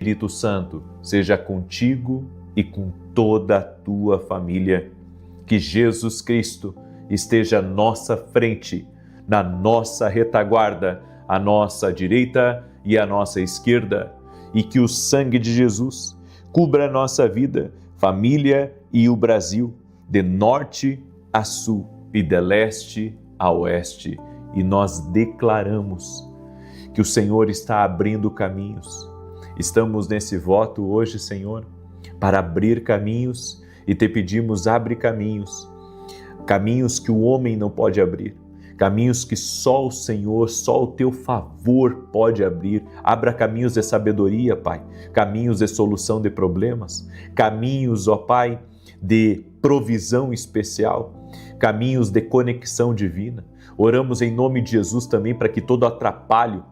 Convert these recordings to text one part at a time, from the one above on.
Espírito Santo seja contigo e com toda a tua família. Que Jesus Cristo esteja à nossa frente, na nossa retaguarda, à nossa direita e à nossa esquerda, e que o sangue de Jesus cubra a nossa vida, família e o Brasil, de norte a sul e de leste a oeste. E nós declaramos que o Senhor está abrindo caminhos. Estamos nesse voto hoje, Senhor, para abrir caminhos e te pedimos, abre caminhos, caminhos que o homem não pode abrir, caminhos que só o Senhor, só o teu favor pode abrir. Abra caminhos de sabedoria, Pai, caminhos de solução de problemas, caminhos, ó Pai, de provisão especial, caminhos de conexão divina. Oramos em nome de Jesus também para que todo atrapalho,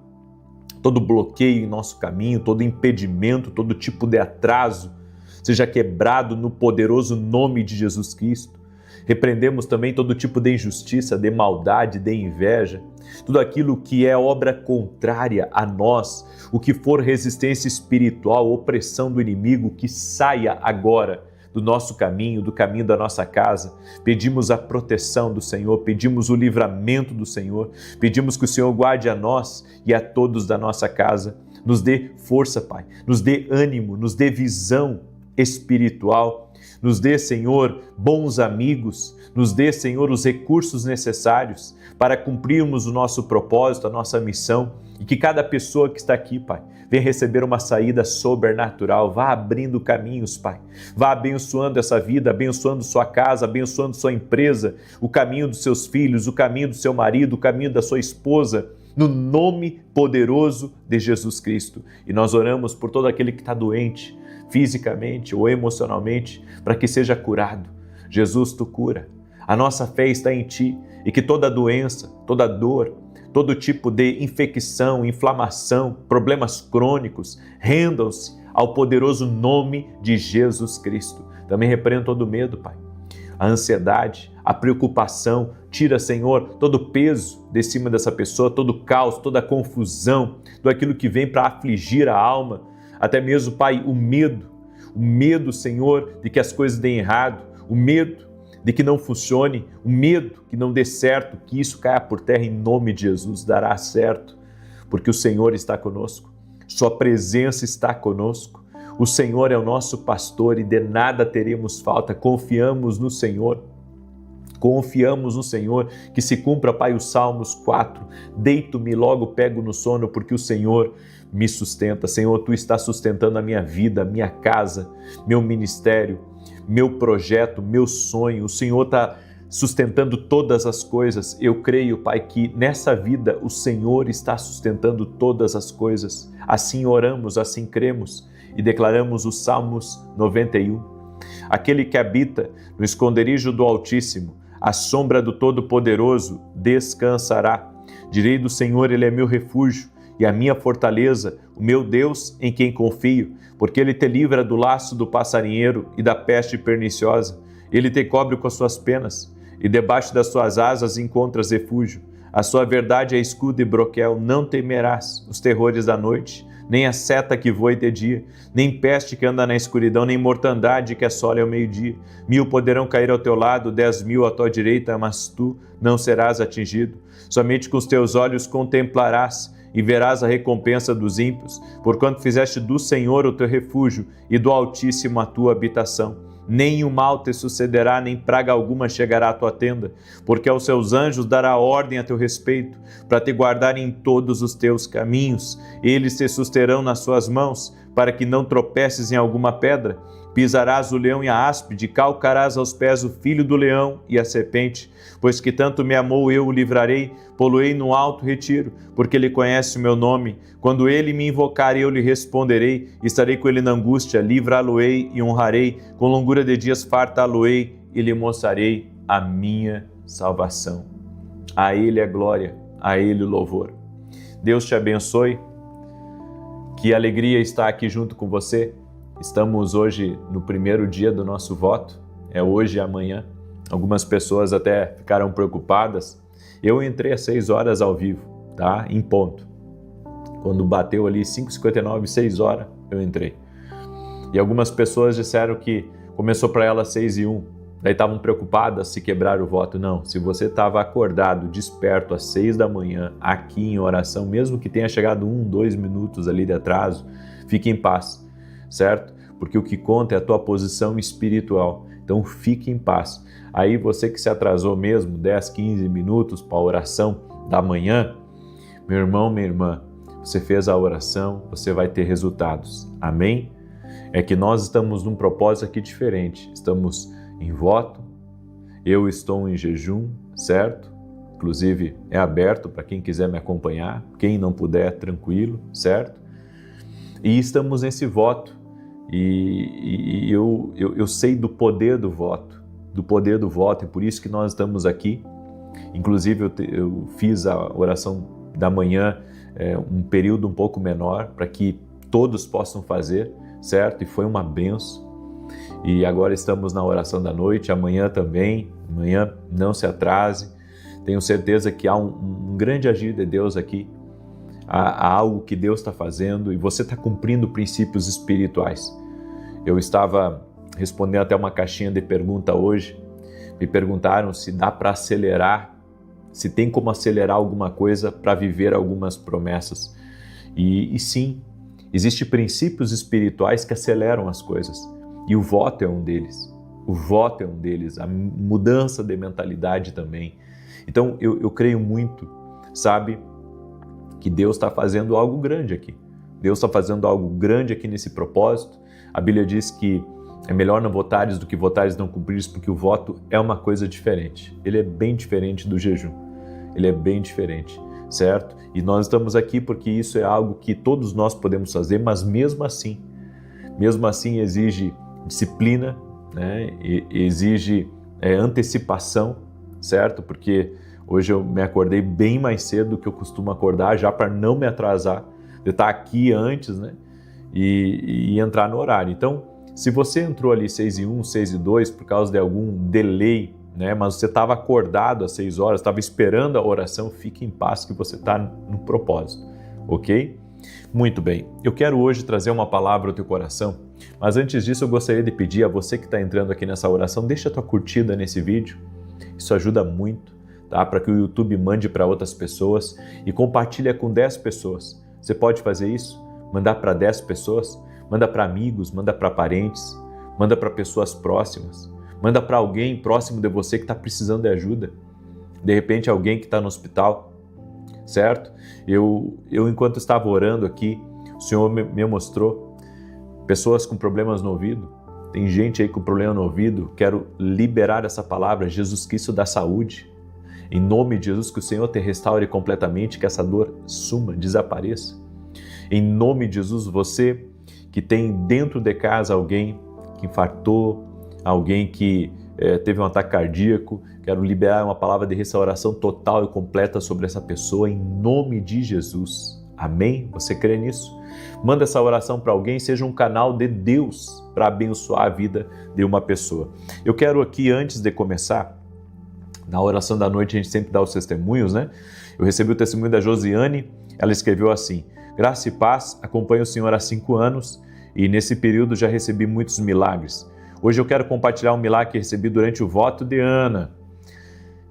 todo bloqueio em nosso caminho, todo impedimento, todo tipo de atraso seja quebrado no poderoso nome de Jesus Cristo. Repreendemos também todo tipo de injustiça, de maldade, de inveja, tudo aquilo que é obra contrária a nós, o que for resistência espiritual, opressão do inimigo, que saia agora do nosso caminho, do caminho da nossa casa. Pedimos a proteção do Senhor, pedimos o livramento do Senhor, pedimos que o Senhor guarde a nós e a todos da nossa casa. Nos dê força, Pai, nos dê ânimo, nos dê visão espiritual, nos dê, Senhor, bons amigos, nos dê, Senhor, os recursos necessários para cumprirmos o nosso propósito, a nossa missão, e que cada pessoa que está aqui, Pai, venha receber uma saída sobrenatural. Vá abrindo caminhos, Pai, vá abençoando essa vida, abençoando sua casa, abençoando sua empresa, o caminho dos seus filhos, o caminho do seu marido, o caminho da sua esposa, no nome poderoso de Jesus Cristo. E nós oramos por todo aquele que está doente, fisicamente ou emocionalmente, para que seja curado. Jesus, tu cura. A nossa fé está em ti, e que toda doença, toda dor, todo tipo de infecção, inflamação, problemas crônicos, rendam-se ao poderoso nome de Jesus Cristo. Também repreendo todo medo, Pai, a ansiedade, a preocupação. Tira, Senhor, todo o peso de cima dessa pessoa, todo o caos, toda a confusão, tudo aquilo que vem para afligir a alma, até mesmo, Pai, o medo, Senhor, de que as coisas deem errado, o medo de que não funcione, o medo que não dê certo, que isso caia por terra. Em nome de Jesus, dará certo, porque o Senhor está conosco, sua presença está conosco, o Senhor é o nosso pastor e de nada teremos falta. Confiamos no Senhor, que se cumpra, Pai, os Salmos 4, deito-me logo pego no sono, porque o Senhor me sustenta. Senhor, tu estás sustentando a minha vida, a minha casa, meu ministério, meu projeto, meu sonho. O Senhor está sustentando todas as coisas. Eu creio, Pai, que nessa vida o Senhor está sustentando todas as coisas. Assim oramos, assim cremos e declaramos os Salmos 91. Aquele que habita no esconderijo do Altíssimo, à sombra do Todo-Poderoso, descansará. Direi do Senhor, ele é meu refúgio e a minha fortaleza, o meu Deus em quem confio, porque ele te livra do laço do passarinheiro e da peste perniciosa. Ele te cobre com as suas penas e debaixo das suas asas encontras refúgio. A sua verdade é escudo e broquel. Não temerás os terrores da noite, nem a seta que voe de dia, nem peste que anda na escuridão, nem mortandade que assole ao meio-dia. 1000 poderão cair ao teu lado, 10.000 à tua direita, mas tu não serás atingido. Somente com os teus olhos contemplarás e verás a recompensa dos ímpios, porquanto fizeste do Senhor o teu refúgio e do Altíssimo a tua habitação. Nem o mal te sucederá, nem praga alguma chegará à tua tenda, porque aos seus anjos dará ordem a teu respeito, para te guardarem em todos os teus caminhos. Eles te susterão nas suas mãos, para que não tropeces em alguma pedra. Pisarás o leão e a áspide, calcarás aos pés o filho do leão e a serpente. Pois que tanto me amou, eu o livrarei, poloei no alto retiro, porque ele conhece o meu nome. Quando ele me invocar, eu lhe responderei, estarei com ele na angústia, livrá-lo-ei e honrarei, com longura de dias fartá-lo-ei e lhe mostrarei a minha salvação. A ele a glória, a ele o louvor. Deus te abençoe, que alegria estar aqui junto com você. Estamos hoje no primeiro dia do nosso voto, é hoje e amanhã. Algumas pessoas até ficaram preocupadas. Eu entrei às 6 horas ao vivo, tá? Em ponto. Quando bateu ali 5h59, 6 horas, eu entrei. E algumas pessoas disseram que começou para elas 6:01, daí estavam preocupadas se quebrar o voto. Não, se você estava acordado, desperto às 6 da manhã, aqui em oração, mesmo que tenha chegado 2 minutos ali de atraso, fique em paz, certo? Porque o que conta é a tua posição espiritual, então fique em paz. Aí você que se atrasou mesmo 10, 15 minutos para a oração da manhã, meu irmão, minha irmã, você fez a oração, você vai ter resultados, amém? É que nós estamos num propósito aqui diferente, estamos em voto, eu estou em jejum, certo? Inclusive é aberto para quem quiser me acompanhar, quem não puder, tranquilo, certo? E estamos nesse voto e eu sei do poder do voto, e por isso que nós estamos aqui. Inclusive eu fiz a oração da manhã um período um pouco menor para que todos possam fazer, certo? E foi uma benção. E agora estamos na oração da noite, amanhã também, amanhã não se atrase. Tenho certeza que há um grande agir de Deus aqui, há algo que Deus está fazendo e você está cumprindo princípios espirituais. Eu estava respondendo até uma caixinha de pergunta hoje, me perguntaram se dá para acelerar, se tem como acelerar alguma coisa para viver algumas promessas. E sim, existem princípios espirituais que aceleram as coisas. E o voto é um deles. A mudança de mentalidade também. Então eu creio muito, sabe, que Deus está fazendo algo grande aqui. Deus está fazendo algo grande aqui nesse propósito. A Bíblia diz que é melhor não votares do que votares não cumprires, porque o voto é uma coisa diferente. Ele é bem diferente do jejum. Ele é bem diferente, certo? E nós estamos aqui porque isso é algo que todos nós podemos fazer, mas mesmo assim exige disciplina, né? Exige antecipação, certo? Porque hoje eu me acordei bem mais cedo do que eu costumo acordar, já para não me atrasar, de estar aqui antes, né? E entrar no horário. Então, se você entrou ali 6:01, 6:02 por causa de algum delay, né? Mas você estava acordado às 6 horas, estava esperando a oração, fique em paz que você está no propósito, ok? Muito bem, eu quero hoje trazer uma palavra ao teu coração, mas antes disso eu gostaria de pedir a você que está entrando aqui nessa oração, deixa a tua curtida nesse vídeo, isso ajuda muito, tá? Para que o YouTube mande para outras pessoas e compartilha com 10 pessoas. Você pode fazer isso? Mandar para 10 pessoas? Manda para amigos, manda para parentes, manda para pessoas próximas, manda para alguém próximo de você que está precisando de ajuda, de repente alguém que está no hospital, certo? Eu enquanto estava orando aqui, o Senhor me mostrou pessoas com problemas no ouvido, tem gente aí com problema no ouvido, quero liberar essa palavra, Jesus Cristo dá saúde, em nome de Jesus, que o Senhor te restaure completamente, que essa dor suma, desapareça, em nome de Jesus, você que tem dentro de casa alguém que infartou, alguém que teve um ataque cardíaco, quero liberar uma palavra de restauração total e completa sobre essa pessoa, em nome de Jesus. Amém? Você crê nisso? Manda essa oração para alguém, seja um canal de Deus para abençoar a vida de uma pessoa. Eu quero aqui, antes de começar, na oração da noite a gente sempre dá os testemunhos, né? Eu recebi o testemunho da Josiane, ela escreveu assim: graça e paz, acompanho o Senhor há 5 anos e nesse período já recebi muitos milagres. Hoje eu quero compartilhar um milagre que recebi durante o voto de Ana.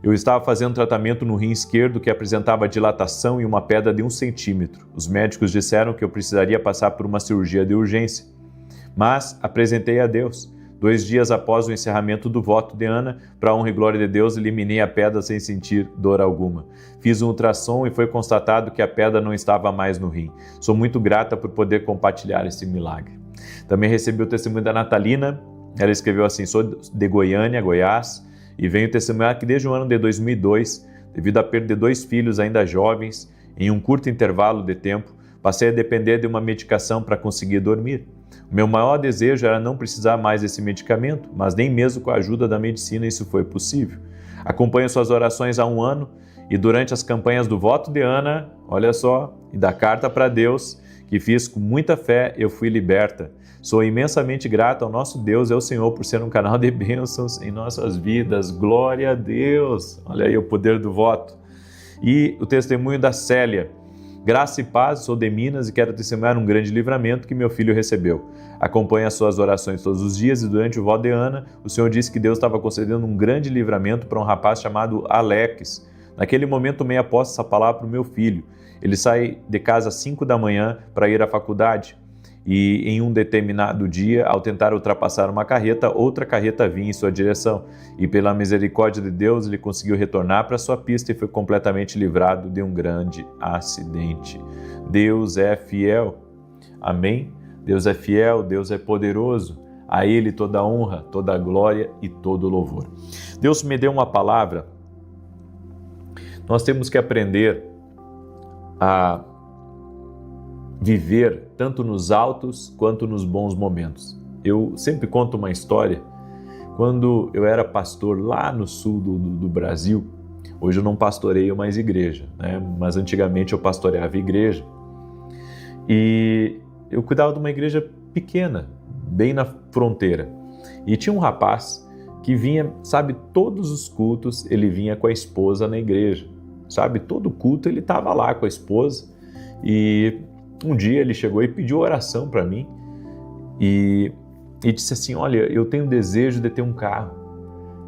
Eu estava fazendo tratamento no rim esquerdo que apresentava dilatação e uma pedra de 1 centímetro. Os médicos disseram que eu precisaria passar por uma cirurgia de urgência, mas apresentei a Deus. 2 dias após o encerramento do voto de Ana, para a honra e glória de Deus, eliminei a pedra sem sentir dor alguma. Fiz um ultrassom e foi constatado que a pedra não estava mais no rim. Sou muito grata por poder compartilhar esse milagre. Também recebi o testemunho da Natalina. Ela escreveu assim: sou de Goiânia, Goiás, e venho testemunhar que desde o ano de 2002, devido à perda de 2 filhos ainda jovens, em um curto intervalo de tempo, passei a depender de uma medicação para conseguir dormir. O meu maior desejo era não precisar mais desse medicamento, mas nem mesmo com a ajuda da medicina isso foi possível. Acompanho suas orações há 1 ano e durante as campanhas do voto de Ana, olha só, e da carta para Deus, que fiz com muita fé, eu fui liberta. Sou imensamente grato ao nosso Deus e ao Senhor por ser um canal de bênçãos em nossas vidas. Glória a Deus! Olha aí o poder do voto. E o testemunho da Célia. Graça e paz, sou de Minas e quero testemunhar um grande livramento que meu filho recebeu. Acompanhe as suas orações todos os dias e durante o voto de Ana, o Senhor disse que Deus estava concedendo um grande livramento para um rapaz chamado Alex. Naquele momento, tomei a posse dessa palavra para o meu filho. Ele sai de casa às 5 da manhã para ir à faculdade. E em um determinado dia, ao tentar ultrapassar uma carreta, outra carreta vinha em sua direção. E pela misericórdia de Deus, ele conseguiu retornar para sua pista e foi completamente livrado de um grande acidente. Deus é fiel. Amém? Deus é fiel, Deus é poderoso. A Ele toda a honra, toda a glória e todo o louvor. Deus me deu uma palavra. Nós temos que aprender a viver tanto nos altos quanto nos bons momentos. Eu sempre conto uma história. Quando eu era pastor lá no sul do Brasil, hoje eu não pastoreio mais igreja, né? Mas antigamente eu pastoreava igreja e eu cuidava de uma igreja pequena, bem na fronteira. E tinha um rapaz que vinha, sabe, todos os cultos ele vinha com a esposa na igreja, sabe? Todo culto ele estava lá com a esposa e um dia ele chegou e pediu oração para mim e disse assim, olha, eu tenho desejo de ter um carro,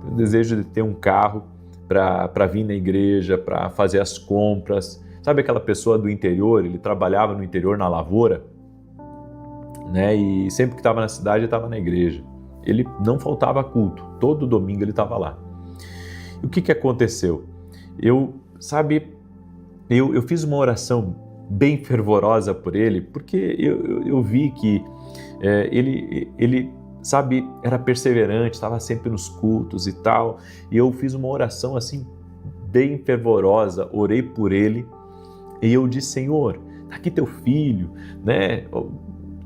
tenho desejo de ter um carro para vir na igreja, para fazer as compras. Sabe aquela pessoa do interior, ele trabalhava no interior na lavoura, né? E sempre que estava na cidade, ele estava na igreja. Ele não faltava culto, todo domingo ele estava lá. E o que aconteceu? Eu fiz uma oração bem fervorosa por ele, porque eu vi que ele, sabe, era perseverante, estava sempre nos cultos e tal, e eu fiz uma oração assim, bem fervorosa, orei por ele, e eu disse, Senhor, tá aqui teu filho, né?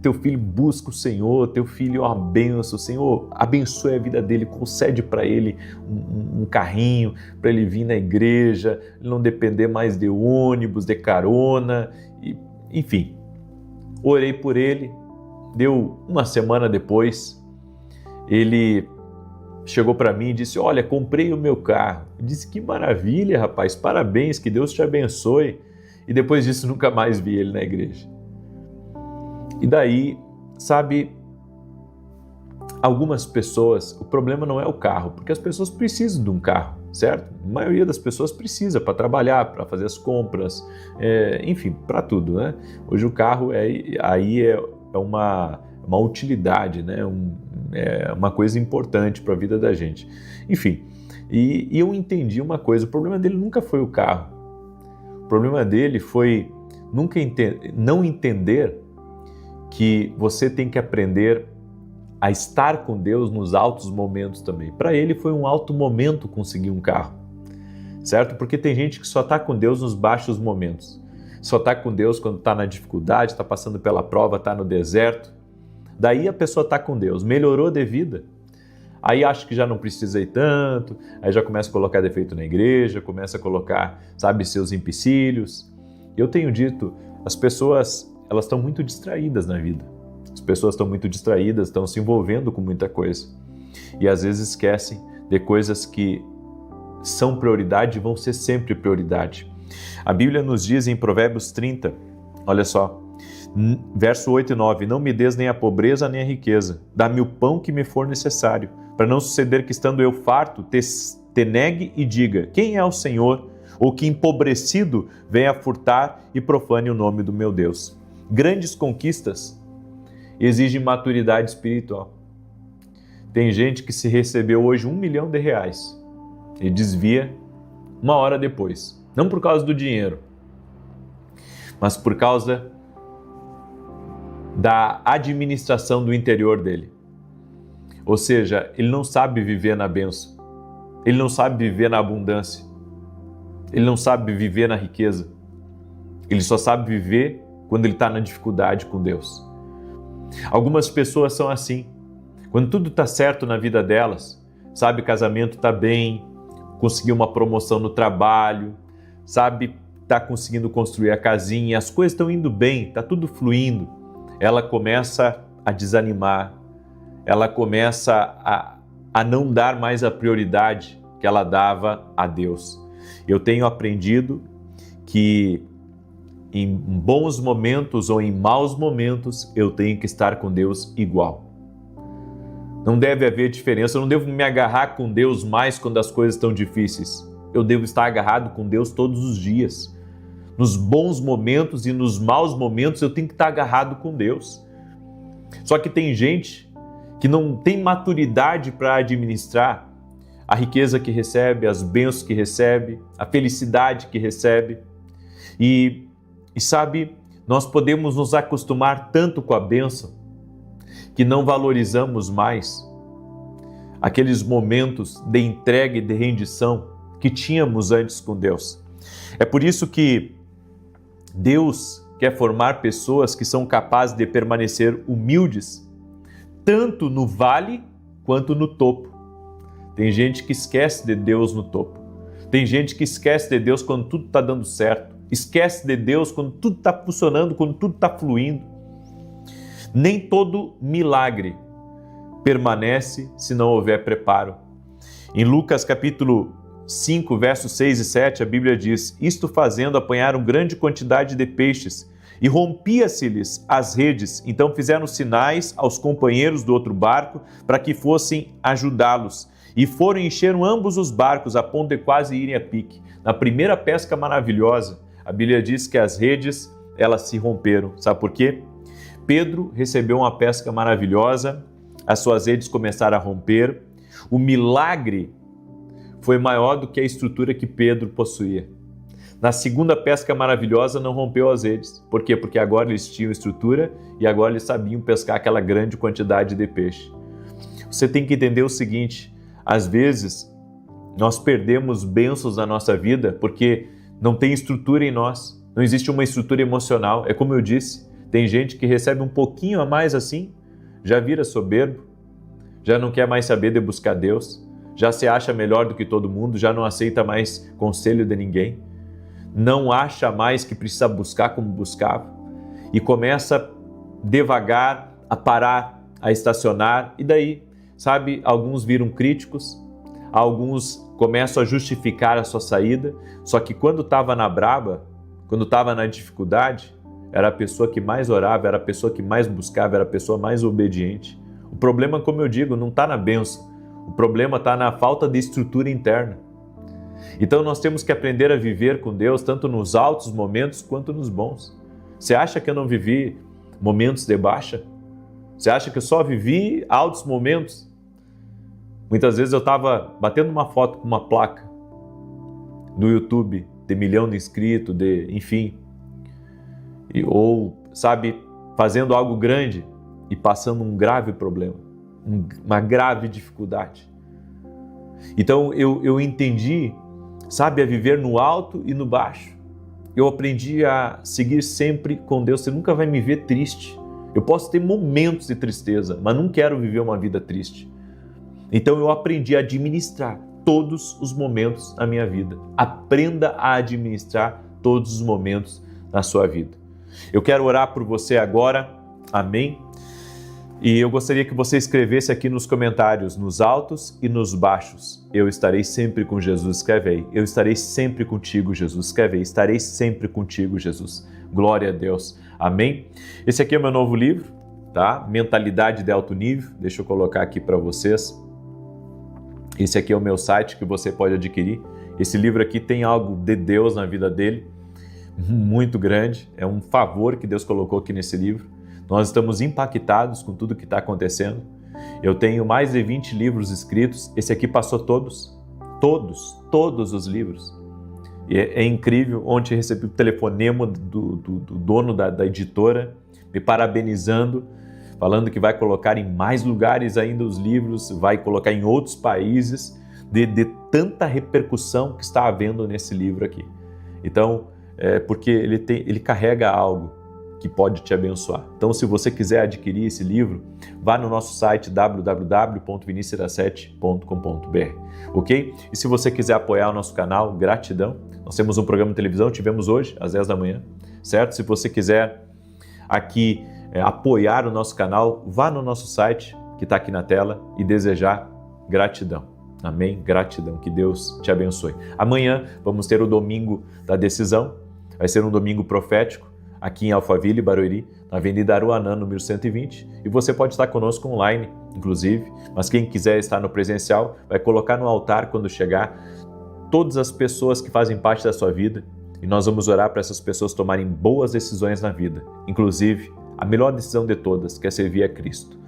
Teu filho busca o Senhor, teu filho é uma bênção, Senhor, abençoe a vida dele, concede para ele um carrinho, para ele vir na igreja, não depender mais de ônibus, de carona, enfim. Orei por ele, deu uma semana depois, ele chegou para mim e disse, olha, comprei o meu carro. Eu disse, que maravilha, rapaz, parabéns, que Deus te abençoe. E depois disso nunca mais vi ele na igreja. E daí, sabe, algumas pessoas, o problema não é o carro, porque as pessoas precisam de um carro, certo? A maioria das pessoas precisa para trabalhar, para fazer as compras, enfim, para tudo, né? Hoje o carro é uma utilidade, né? É uma coisa importante para a vida da gente. Enfim, e eu entendi uma coisa, o problema dele nunca foi o carro. O problema dele foi não entender que você tem que aprender a estar com Deus nos altos momentos também. Para ele foi um alto momento conseguir um carro, certo? Porque tem gente que só está com Deus nos baixos momentos. Só está com Deus quando está na dificuldade, está passando pela prova, está no deserto. Daí a pessoa está com Deus, melhorou de vida. Aí acha que já não precisa ir tanto, aí já começa a colocar defeito na igreja, começa a colocar, sabe, seus empecilhos. Eu tenho dito, as pessoas, elas estão muito distraídas na vida. As pessoas estão muito distraídas, estão se envolvendo com muita coisa. E às vezes esquecem de coisas que são prioridade e vão ser sempre prioridade. A Bíblia nos diz em Provérbios 30, olha só, verso 8 e 9, não me des nem a pobreza nem a riqueza, dá-me o pão que me for necessário, para não suceder que estando eu farto, te negue e diga, quem é o Senhor? Ou que empobrecido venha furtar e profane o nome do meu Deus. Grandes conquistas exigem maturidade espiritual. Tem gente que se recebeu hoje R$1 milhão e desvia uma hora depois. Não por causa do dinheiro, mas por causa da administração do interior dele. Ou seja, ele não sabe viver na bênção, ele não sabe viver na abundância, ele não sabe viver na riqueza, ele só sabe viver quando ele está na dificuldade com Deus. Algumas pessoas são assim, quando tudo está certo na vida delas, sabe, casamento está bem, conseguiu uma promoção no trabalho, sabe, está conseguindo construir a casinha, as coisas estão indo bem, está tudo fluindo, ela começa a desanimar, ela começa a não dar mais a prioridade que ela dava a Deus. Eu tenho aprendido que em bons momentos ou em maus momentos, eu tenho que estar com Deus igual. Não deve haver diferença, eu não devo me agarrar com Deus mais quando as coisas estão difíceis. Eu devo estar agarrado com Deus todos os dias. Nos bons momentos e nos maus momentos, eu tenho que estar agarrado com Deus. Só que tem gente que não tem maturidade para administrar a riqueza que recebe, as bênçãos que recebe, a felicidade que recebe. E sabe, nós podemos nos acostumar tanto com a bênção que não valorizamos mais aqueles momentos de entrega e de rendição que tínhamos antes com Deus. É por isso que Deus quer formar pessoas que são capazes de permanecer humildes, tanto no vale quanto no topo. Tem gente que esquece de Deus no topo. Tem gente que esquece de Deus quando tudo está dando certo. Esquece de Deus quando tudo está funcionando, quando tudo está fluindo. Nem todo milagre permanece se não houver preparo. Em Lucas capítulo 5, versos 6 e 7, a Bíblia diz: isto fazendo, apanharam grande quantidade de peixes, e rompia-se-lhes as redes. Então fizeram sinais aos companheiros do outro barco para que fossem ajudá-los. E foram e encheram ambos os barcos, a ponto de quase irem a pique. Na primeira pesca maravilhosa, a Bíblia diz que as redes, elas se romperam. Sabe por quê? Pedro recebeu uma pesca maravilhosa, as suas redes começaram a romper. O milagre foi maior do que a estrutura que Pedro possuía. Na segunda pesca maravilhosa não rompeu as redes. Por quê? Porque agora eles tinham estrutura e agora eles sabiam pescar aquela grande quantidade de peixe. Você tem que entender o seguinte: às vezes nós perdemos bênçãos na nossa vida porque não tem estrutura em nós, não existe uma estrutura emocional. É como eu disse, tem gente que recebe um pouquinho a mais assim, já vira soberbo, já não quer mais saber de buscar Deus, já se acha melhor do que todo mundo, já não aceita mais conselho de ninguém, não acha mais que precisa buscar como buscava e começa devagar a parar, a estacionar, e daí, sabe, alguns viram críticos, alguns começam a justificar a sua saída, só que quando estava na braba, quando estava na dificuldade, era a pessoa que mais orava, era a pessoa que mais buscava, era a pessoa mais obediente. O problema, como eu digo, não está na bênção, o problema está na falta de estrutura interna. Então nós temos que aprender a viver com Deus, tanto nos altos momentos quanto nos bons. Você acha que eu não vivi momentos de baixa? Você acha que eu só vivi altos momentos? Muitas vezes eu estava batendo uma foto com uma placa no YouTube de 1 milhão de inscritos, enfim, ou, sabe, fazendo algo grande e passando um grave problema, uma grave dificuldade. Então eu entendi, sabe, a viver no alto e no baixo. Eu aprendi a seguir sempre com Deus. Você nunca vai me ver triste. Eu posso ter momentos de tristeza, mas não quero viver uma vida triste. Então eu aprendi a administrar todos os momentos na minha vida. Aprenda a administrar todos os momentos na sua vida. Eu quero orar por você agora, amém? E eu gostaria que você escrevesse aqui nos comentários, nos altos e nos baixos: eu estarei sempre com Jesus. Escreve aí: eu estarei sempre contigo, Jesus. Escreve aí: estarei sempre contigo, Jesus. Glória a Deus, amém? Esse aqui é o meu novo livro, tá? Mentalidade de Alto Nível. Deixa eu colocar aqui para vocês. Esse aqui é o meu site que você pode adquirir. Esse livro aqui tem algo de Deus na vida dele, muito grande. É um favor que Deus colocou aqui nesse livro. Nós estamos impactados com tudo que está acontecendo. Eu tenho mais de 20 livros escritos. Esse aqui passou todos os livros. E é incrível. Ontem recebi o telefonema do dono da editora, me parabenizando, falando que vai colocar em mais lugares ainda os livros, vai colocar em outros países, de tanta repercussão que está havendo nesse livro aqui. Então, porque ele carrega algo que pode te abençoar. Então, se você quiser adquirir esse livro, vá no nosso site www.vinicius7.com.br, ok? E se você quiser apoiar o nosso canal, gratidão. Nós temos um programa de televisão, tivemos hoje, às 10 da manhã, certo? Se você quiser aqui apoiar o nosso canal, vá no nosso site, que está aqui na tela, e desejar gratidão. Amém? Gratidão. Que Deus te abençoe. Amanhã vamos ter o domingo da decisão. Vai ser um domingo profético aqui em Alphaville, Barueri, na Avenida Aruanã, número 120, e você pode estar conosco online, inclusive, mas quem quiser estar no presencial, vai colocar no altar quando chegar todas as pessoas que fazem parte da sua vida, e nós vamos orar para essas pessoas tomarem boas decisões na vida, inclusive a melhor decisão de todas, que é servir a Cristo.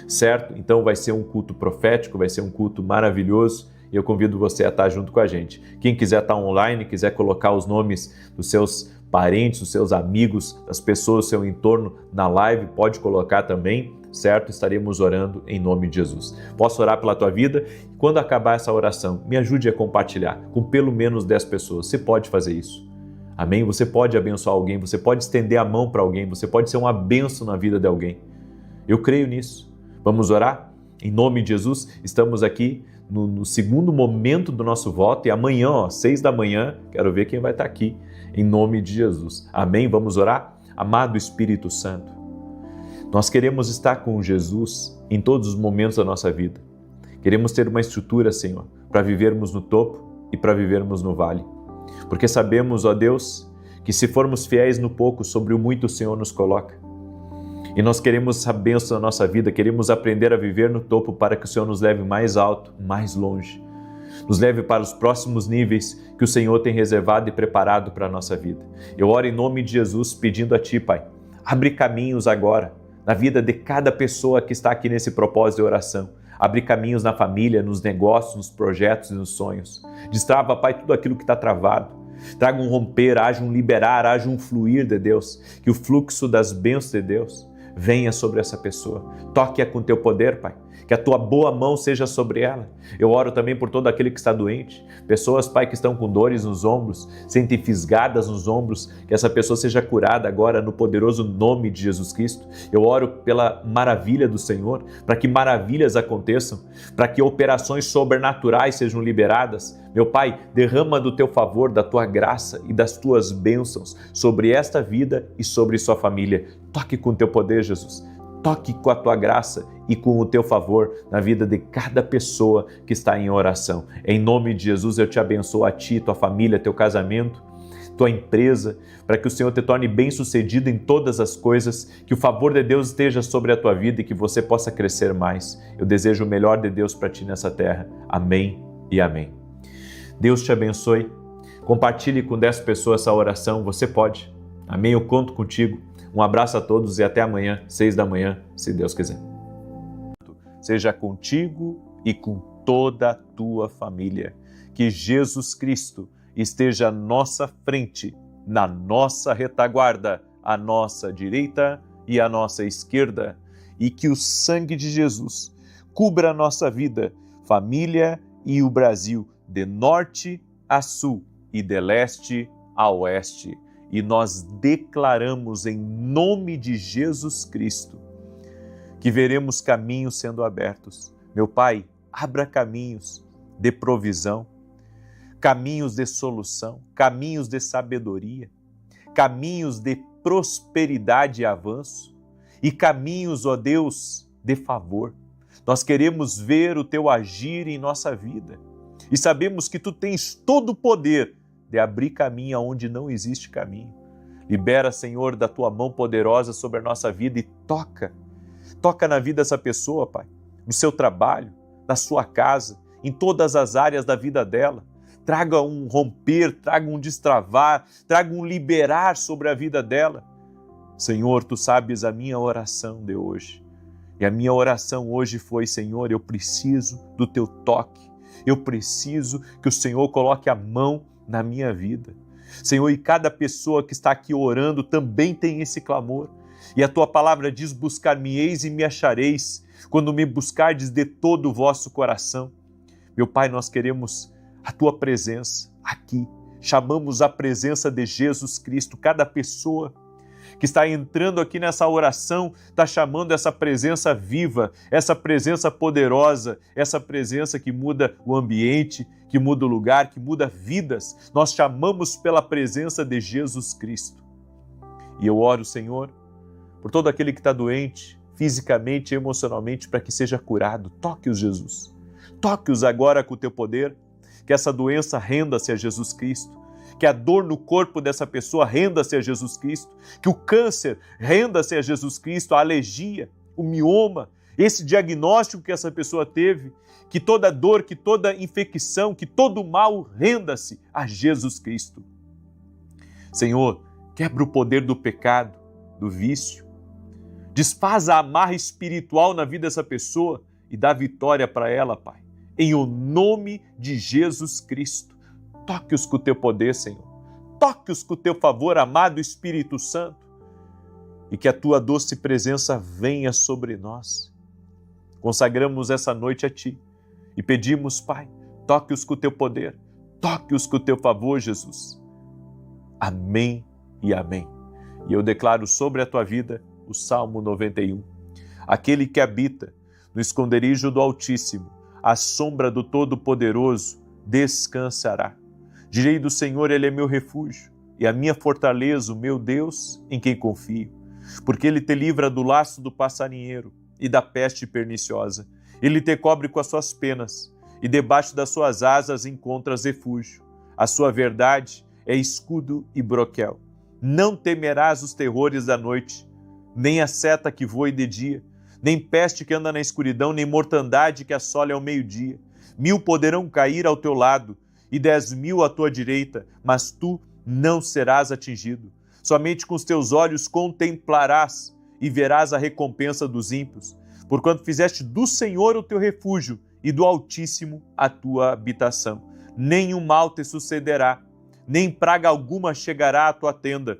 Certo? Então vai ser um culto profético, vai ser um culto maravilhoso, e eu convido você a estar junto com a gente. Quem quiser estar online, quiser colocar os nomes dos seus parentes, dos seus amigos, das pessoas do seu entorno na live, pode colocar também, certo? Estaremos orando em nome de Jesus. Posso orar pela tua vida? Quando acabar essa oração, me ajude a compartilhar com pelo menos 10 pessoas. Você pode fazer isso. Amém? Você pode abençoar alguém, você pode estender a mão para alguém, você pode ser uma bênção na vida de alguém. Eu creio nisso. Vamos orar? Em nome de Jesus, estamos aqui no segundo momento do nosso voto e amanhã, 6 da manhã, quero ver quem vai estar aqui, em nome de Jesus. Amém? Vamos orar? Amado Espírito Santo, nós queremos estar com Jesus em todos os momentos da nossa vida. Queremos ter uma estrutura, Senhor, para vivermos no topo e para vivermos no vale. Porque sabemos, ó Deus, que se formos fiéis no pouco, sobre o muito o Senhor nos coloca. E nós queremos essa bênção na nossa vida, queremos aprender a viver no topo para que o Senhor nos leve mais alto, mais longe. Nos leve para os próximos níveis que o Senhor tem reservado e preparado para a nossa vida. Eu oro em nome de Jesus pedindo a Ti, Pai, abre caminhos agora na vida de cada pessoa que está aqui nesse propósito de oração. Abre caminhos na família, nos negócios, nos projetos e nos sonhos. Destrava, Pai, tudo aquilo que está travado. Traga um romper, haja um liberar, haja um fluir de Deus. Que o fluxo das bênçãos de Deus venha sobre essa pessoa. Toque-a com teu poder, Pai. Que a tua boa mão seja sobre ela. Eu oro também por todo aquele que está doente. Pessoas, Pai, que estão com dores nos ombros, sentem fisgadas nos ombros. Que essa pessoa seja curada agora no poderoso nome de Jesus Cristo. Eu oro pela maravilha do Senhor, para que maravilhas aconteçam, para que operações sobrenaturais sejam liberadas. Meu Pai, derrama do teu favor, da tua graça e das tuas bênçãos sobre esta vida e sobre sua família. Toque com teu poder, Jesus. Toque com a tua graça e com o teu favor na vida de cada pessoa que está em oração. Em nome de Jesus, eu te abençoo a ti, tua família, teu casamento, tua empresa, para que o Senhor te torne bem-sucedido em todas as coisas, que o favor de Deus esteja sobre a tua vida e que você possa crescer mais. Eu desejo o melhor de Deus para ti nessa terra. Amém e amém. Deus te abençoe. Compartilhe com 10 pessoas essa oração, você pode. Amém? Eu conto contigo. Um abraço a todos e até amanhã, 6 da manhã, se Deus quiser. Seja contigo e com toda a tua família. Que Jesus Cristo esteja à nossa frente, na nossa retaguarda, à nossa direita e à nossa esquerda. E que o sangue de Jesus cubra a nossa vida, família e o Brasil, de norte a sul e de leste a oeste. E nós declaramos em nome de Jesus Cristo que veremos caminhos sendo abertos. Meu Pai, abra caminhos de provisão, caminhos de solução, caminhos de sabedoria, caminhos de prosperidade e avanço e caminhos, ó Deus, de favor. Nós queremos ver o Teu agir em nossa vida e sabemos que Tu tens todo o poder de abrir caminho onde não existe caminho. Libera, Senhor, da Tua mão poderosa sobre a nossa vida e toca na vida dessa pessoa, Pai, no seu trabalho, na sua casa, em todas as áreas da vida dela. Traga um romper, traga um destravar, traga um liberar sobre a vida dela. Senhor, Tu sabes a minha oração de hoje. E a minha oração hoje foi, Senhor, eu preciso do Teu toque. Eu preciso que o Senhor coloque a mão na minha vida. Senhor, e cada pessoa que está aqui orando também tem esse clamor. E a Tua palavra diz, buscar-me-eis e me achareis, quando me buscardes de todo o vosso coração. Meu Pai, nós queremos a Tua presença aqui. Chamamos a presença de Jesus Cristo. Cada pessoa que está entrando aqui nessa oração está chamando essa presença viva, essa presença poderosa, essa presença que muda o ambiente, que muda o lugar, que muda vidas. Nós chamamos pela presença de Jesus Cristo. E eu oro, Senhor, por todo aquele que está doente, fisicamente e emocionalmente, para que seja curado. Toque-os, Jesus. Toque-os agora com o Teu poder, que essa doença renda-se a Jesus Cristo, que a dor no corpo dessa pessoa renda-se a Jesus Cristo, que o câncer renda-se a Jesus Cristo, a alergia, o mioma, esse diagnóstico que essa pessoa teve, que toda dor, que toda infecção, que todo mal renda-se a Jesus Cristo. Senhor, quebra o poder do pecado, do vício, desfaz a amarra espiritual na vida dessa pessoa e dá vitória para ela, Pai. Em o nome de Jesus Cristo, toque-os com o teu poder, Senhor. Toque-os com o teu favor, amado Espírito Santo, e que a tua doce presença venha sobre nós. Consagramos essa noite a Ti e pedimos, Pai, toque-os com o teu poder, toque-os com o teu favor, Jesus. Amém e amém. E eu declaro sobre a tua vida o Salmo 91. Aquele que habita no esconderijo do Altíssimo, à sombra do Todo-Poderoso, descansará. Direi do Senhor, Ele é meu refúgio e a minha fortaleza, o meu Deus, em quem confio. Porque Ele te livra do laço do passarinheiro e da peste perniciosa. Ele te cobre com as suas penas e debaixo das suas asas encontras refúgio. A sua verdade é escudo e broquel. Não temerás os terrores da noite, nem a seta que voe de dia, nem peste que anda na escuridão, nem mortandade que assole ao meio-dia. 1000 poderão cair ao teu lado e 10.000 à tua direita, mas tu não serás atingido. Somente com os teus olhos contemplarás e verás a recompensa dos ímpios, porquanto fizeste do Senhor o teu refúgio e do Altíssimo a tua habitação. Nenhum mal te sucederá, nem praga alguma chegará à tua tenda,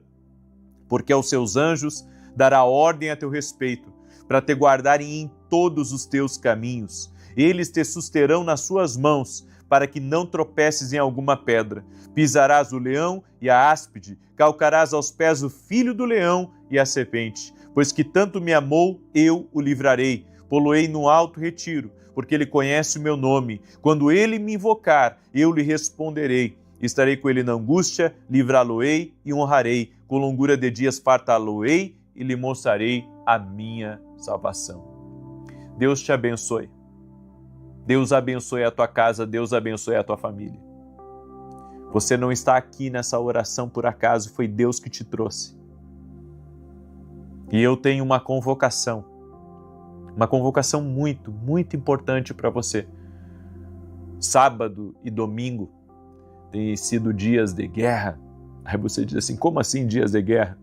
porque aos seus anjos dará ordem a teu respeito, para te guardarem em todos os teus caminhos. Eles te susterão nas suas mãos, para que não tropeces em alguma pedra. Pisarás o leão e a áspide, calcarás aos pés o filho do leão e a serpente. Pois que tanto me amou, eu o livrarei. Poloei no alto retiro, porque ele conhece o meu nome. Quando ele me invocar, eu lhe responderei. Estarei com ele na angústia, livrá-lo-ei e honrarei. Com longura de dias fartá-lo-ei e lhe mostrarei a minha salvação. Deus te abençoe. Deus abençoe a tua casa, Deus abençoe a tua família. Você não está aqui nessa oração por acaso, foi Deus que te trouxe. E eu tenho uma convocação muito, muito importante para você. Sábado e domingo têm sido dias de guerra. Aí você diz assim, como assim dias de guerra?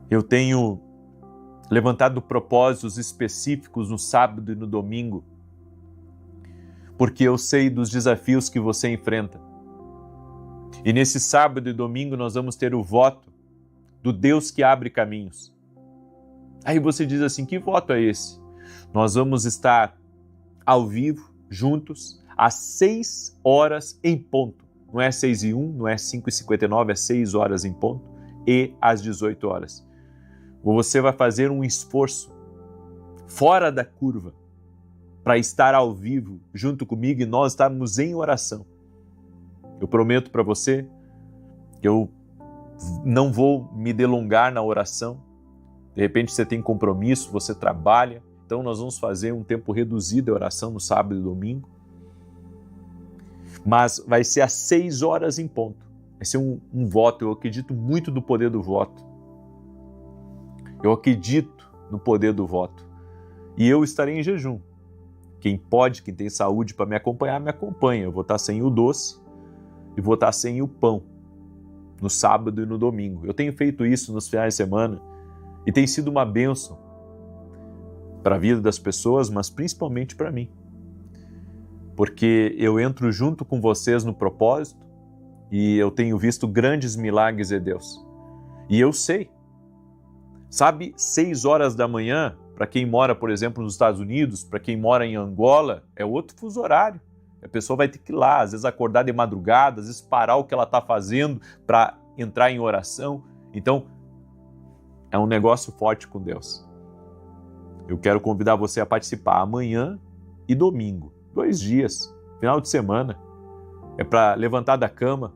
Eu tenho levantado propósitos específicos no sábado e no domingo, porque eu sei dos desafios que você enfrenta. E nesse sábado e domingo nós vamos ter o voto do Deus que abre caminhos. Aí você diz assim, que voto é esse? Nós vamos estar ao vivo, juntos, às 6 horas em ponto. Não é 6:01, não é 5:59, é 6 horas em ponto e às 18 horas. Você vai fazer um esforço fora da curva para estar ao vivo junto comigo e nós estarmos em oração. Eu prometo para você que eu não vou me delongar na oração. De repente você tem compromisso, você trabalha, então nós vamos fazer um tempo reduzido de oração no sábado e domingo. Mas vai ser às 6 horas em ponto. Vai ser um voto, eu acredito muito no poder do voto. Eu acredito no poder do voto. E eu estarei em jejum. Quem pode, quem tem saúde para me acompanhar, me acompanha. Eu vou estar sem o doce e vou estar sem o pão no sábado e no domingo. Eu tenho feito isso nos finais de semana e tem sido uma bênção para a vida das pessoas, mas principalmente para mim. Porque eu entro junto com vocês no propósito e eu tenho visto grandes milagres de Deus. E eu sei. Sabe, 6 horas da manhã, para quem mora, por exemplo, nos Estados Unidos, para quem mora em Angola, é outro fuso horário. A pessoa vai ter que ir lá, às vezes acordar de madrugada, às vezes parar o que ela está fazendo para entrar em oração. Então, é um negócio forte com Deus. Eu quero convidar você a participar amanhã e domingo, 2 dias, final de semana. É para levantar da cama.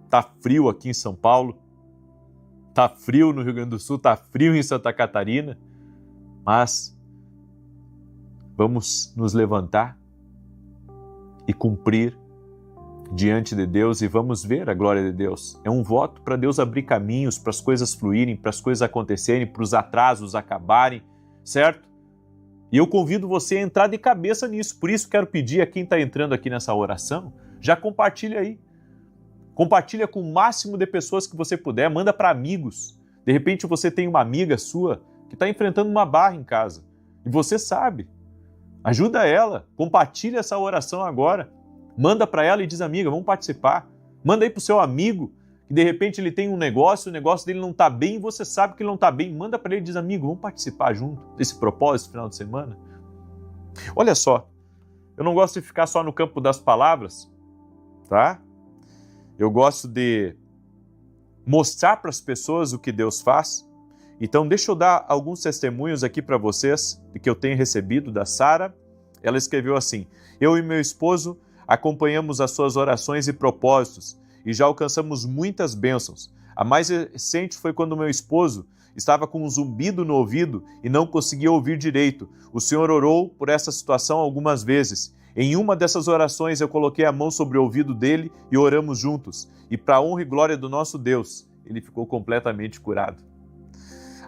Tá frio aqui em São Paulo. Tá frio no Rio Grande do Sul, tá frio em Santa Catarina, mas vamos nos levantar e cumprir diante de Deus e vamos ver a glória de Deus. É um voto para Deus abrir caminhos, para as coisas fluírem, para as coisas acontecerem, para os atrasos acabarem, certo? E eu convido você a entrar de cabeça nisso. Por isso quero pedir a quem está entrando aqui nessa oração, já compartilha aí. Compartilha com o máximo de pessoas que você puder, manda para amigos. De repente você tem uma amiga sua que está enfrentando uma barra em casa e você sabe. Ajuda ela, compartilha essa oração agora. Manda para ela e diz, amiga, vamos participar. Manda aí para o seu amigo, que de repente ele tem um negócio, o negócio dele não está bem, e você sabe que ele não está bem. Manda para ele e diz, amigo, vamos participar junto desse propósito final de semana. Olha só, eu não gosto de ficar só no campo das palavras, tá? Eu gosto de mostrar para as pessoas o que Deus faz. Então deixa eu dar alguns testemunhos aqui para vocês, que eu tenho recebido da Sara. Ela escreveu assim, eu e meu esposo acompanhamos as suas orações e propósitos e já alcançamos muitas bênçãos. A mais recente foi quando meu esposo estava com um zumbido no ouvido e não conseguia ouvir direito. O Senhor orou por essa situação algumas vezes. Em uma dessas orações eu coloquei a mão sobre o ouvido dele e oramos juntos. E para a honra e glória do nosso Deus, ele ficou completamente curado.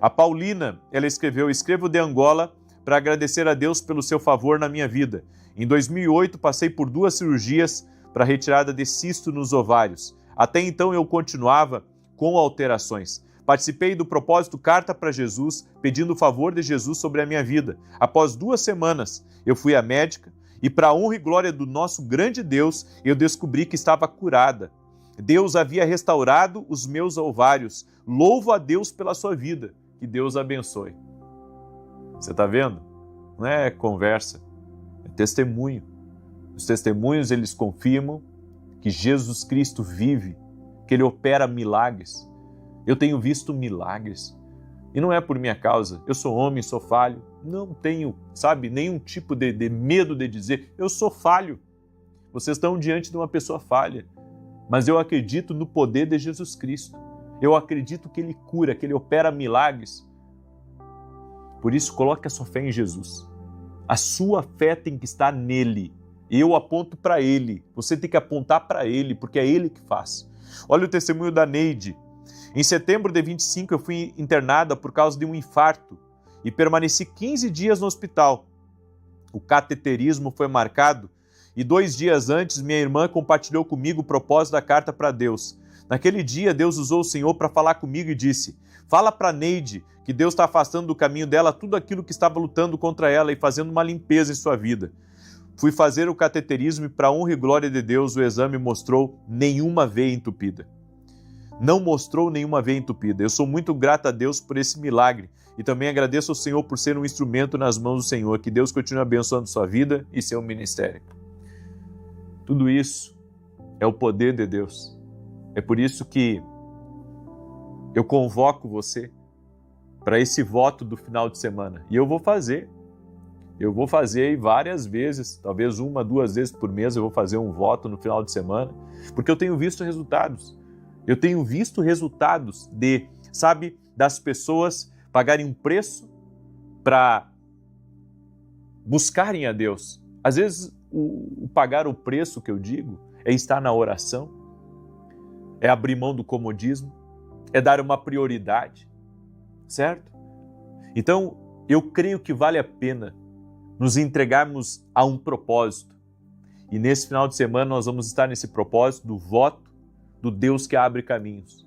A Paulina, ela escreveu, escrevo de Angola para agradecer a Deus pelo seu favor na minha vida. Em 2008, passei por 2 cirurgias para retirada de cisto nos ovários. Até então, eu continuava com alterações. Participei do propósito Carta para Jesus, pedindo o favor de Jesus sobre a minha vida. Após 2 semanas, eu fui à médica e, para a honra e glória do nosso grande Deus, eu descobri que estava curada. Deus havia restaurado os meus ovários. Louvo a Deus pela sua vida. Que Deus abençoe. Você está vendo? Não é conversa, é testemunho. Os testemunhos, eles confirmam que Jesus Cristo vive, que Ele opera milagres. Eu tenho visto milagres. E não é por minha causa. Eu sou homem, sou falho. Não tenho, nenhum tipo de medo de dizer, eu sou falho. Vocês estão diante de uma pessoa falha. Mas eu acredito no poder de Jesus Cristo. Eu acredito que Ele cura, que Ele opera milagres. Por isso, coloque a sua fé em Jesus. A sua fé tem que estar nele. Eu aponto para Ele. Você tem que apontar para Ele, porque é Ele que faz. Olha o testemunho da Neide. Em setembro de 25, eu fui internada por causa de um infarto e permaneci 15 dias no hospital. O cateterismo foi marcado e 2 dias antes, minha irmã compartilhou comigo o propósito da carta para Deus. Naquele dia, Deus usou o Senhor para falar comigo e disse, fala para Neide que Deus está afastando do caminho dela tudo aquilo que estava lutando contra ela e fazendo uma limpeza em sua vida. Fui fazer o cateterismo e, para a honra e glória de Deus, o exame mostrou nenhuma veia entupida. Não mostrou nenhuma veia entupida. Eu sou muito grato a Deus por esse milagre e também agradeço ao Senhor por ser um instrumento nas mãos do Senhor. Que Deus continue abençoando sua vida e seu ministério. Tudo isso é o poder de Deus. É por isso que eu convoco você para esse voto do final de semana. E eu vou fazer. Eu vou fazer aí várias vezes, talvez 1, 2 vezes por mês eu vou fazer um voto no final de semana, porque eu tenho visto resultados. Eu tenho visto resultados das pessoas pagarem um preço para buscarem a Deus. Às vezes, o pagar o preço que eu digo é estar na oração, é abrir mão do comodismo, é dar uma prioridade, certo? Então, eu creio que vale a pena nos entregarmos a um propósito. E nesse final de semana nós vamos estar nesse propósito do voto do Deus que abre caminhos.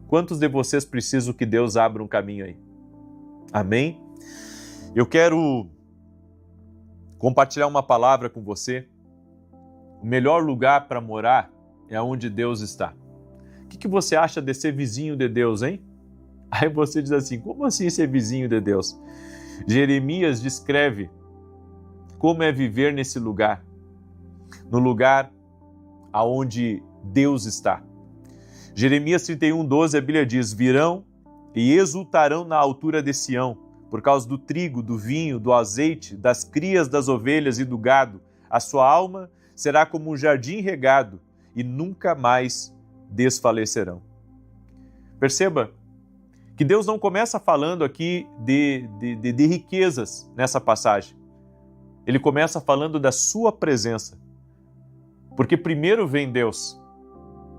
Quantos de vocês precisam que Deus abra um caminho aí? Amém? Eu quero compartilhar uma palavra com você. O melhor lugar para morar é onde Deus está. O que você acha de ser vizinho de Deus, hein? Aí você diz assim, como assim ser vizinho de Deus? Jeremias descreve como é viver nesse lugar, no lugar aonde Deus está. Jeremias 31:12, a Bíblia diz, virão e exultarão na altura de Sião, por causa do trigo, do vinho, do azeite, das crias das ovelhas e do gado. A sua alma será como um jardim regado e nunca mais desfalecerão. Perceba que Deus não começa falando aqui de riquezas nessa passagem. Ele começa falando da sua presença. Porque primeiro vem Deus,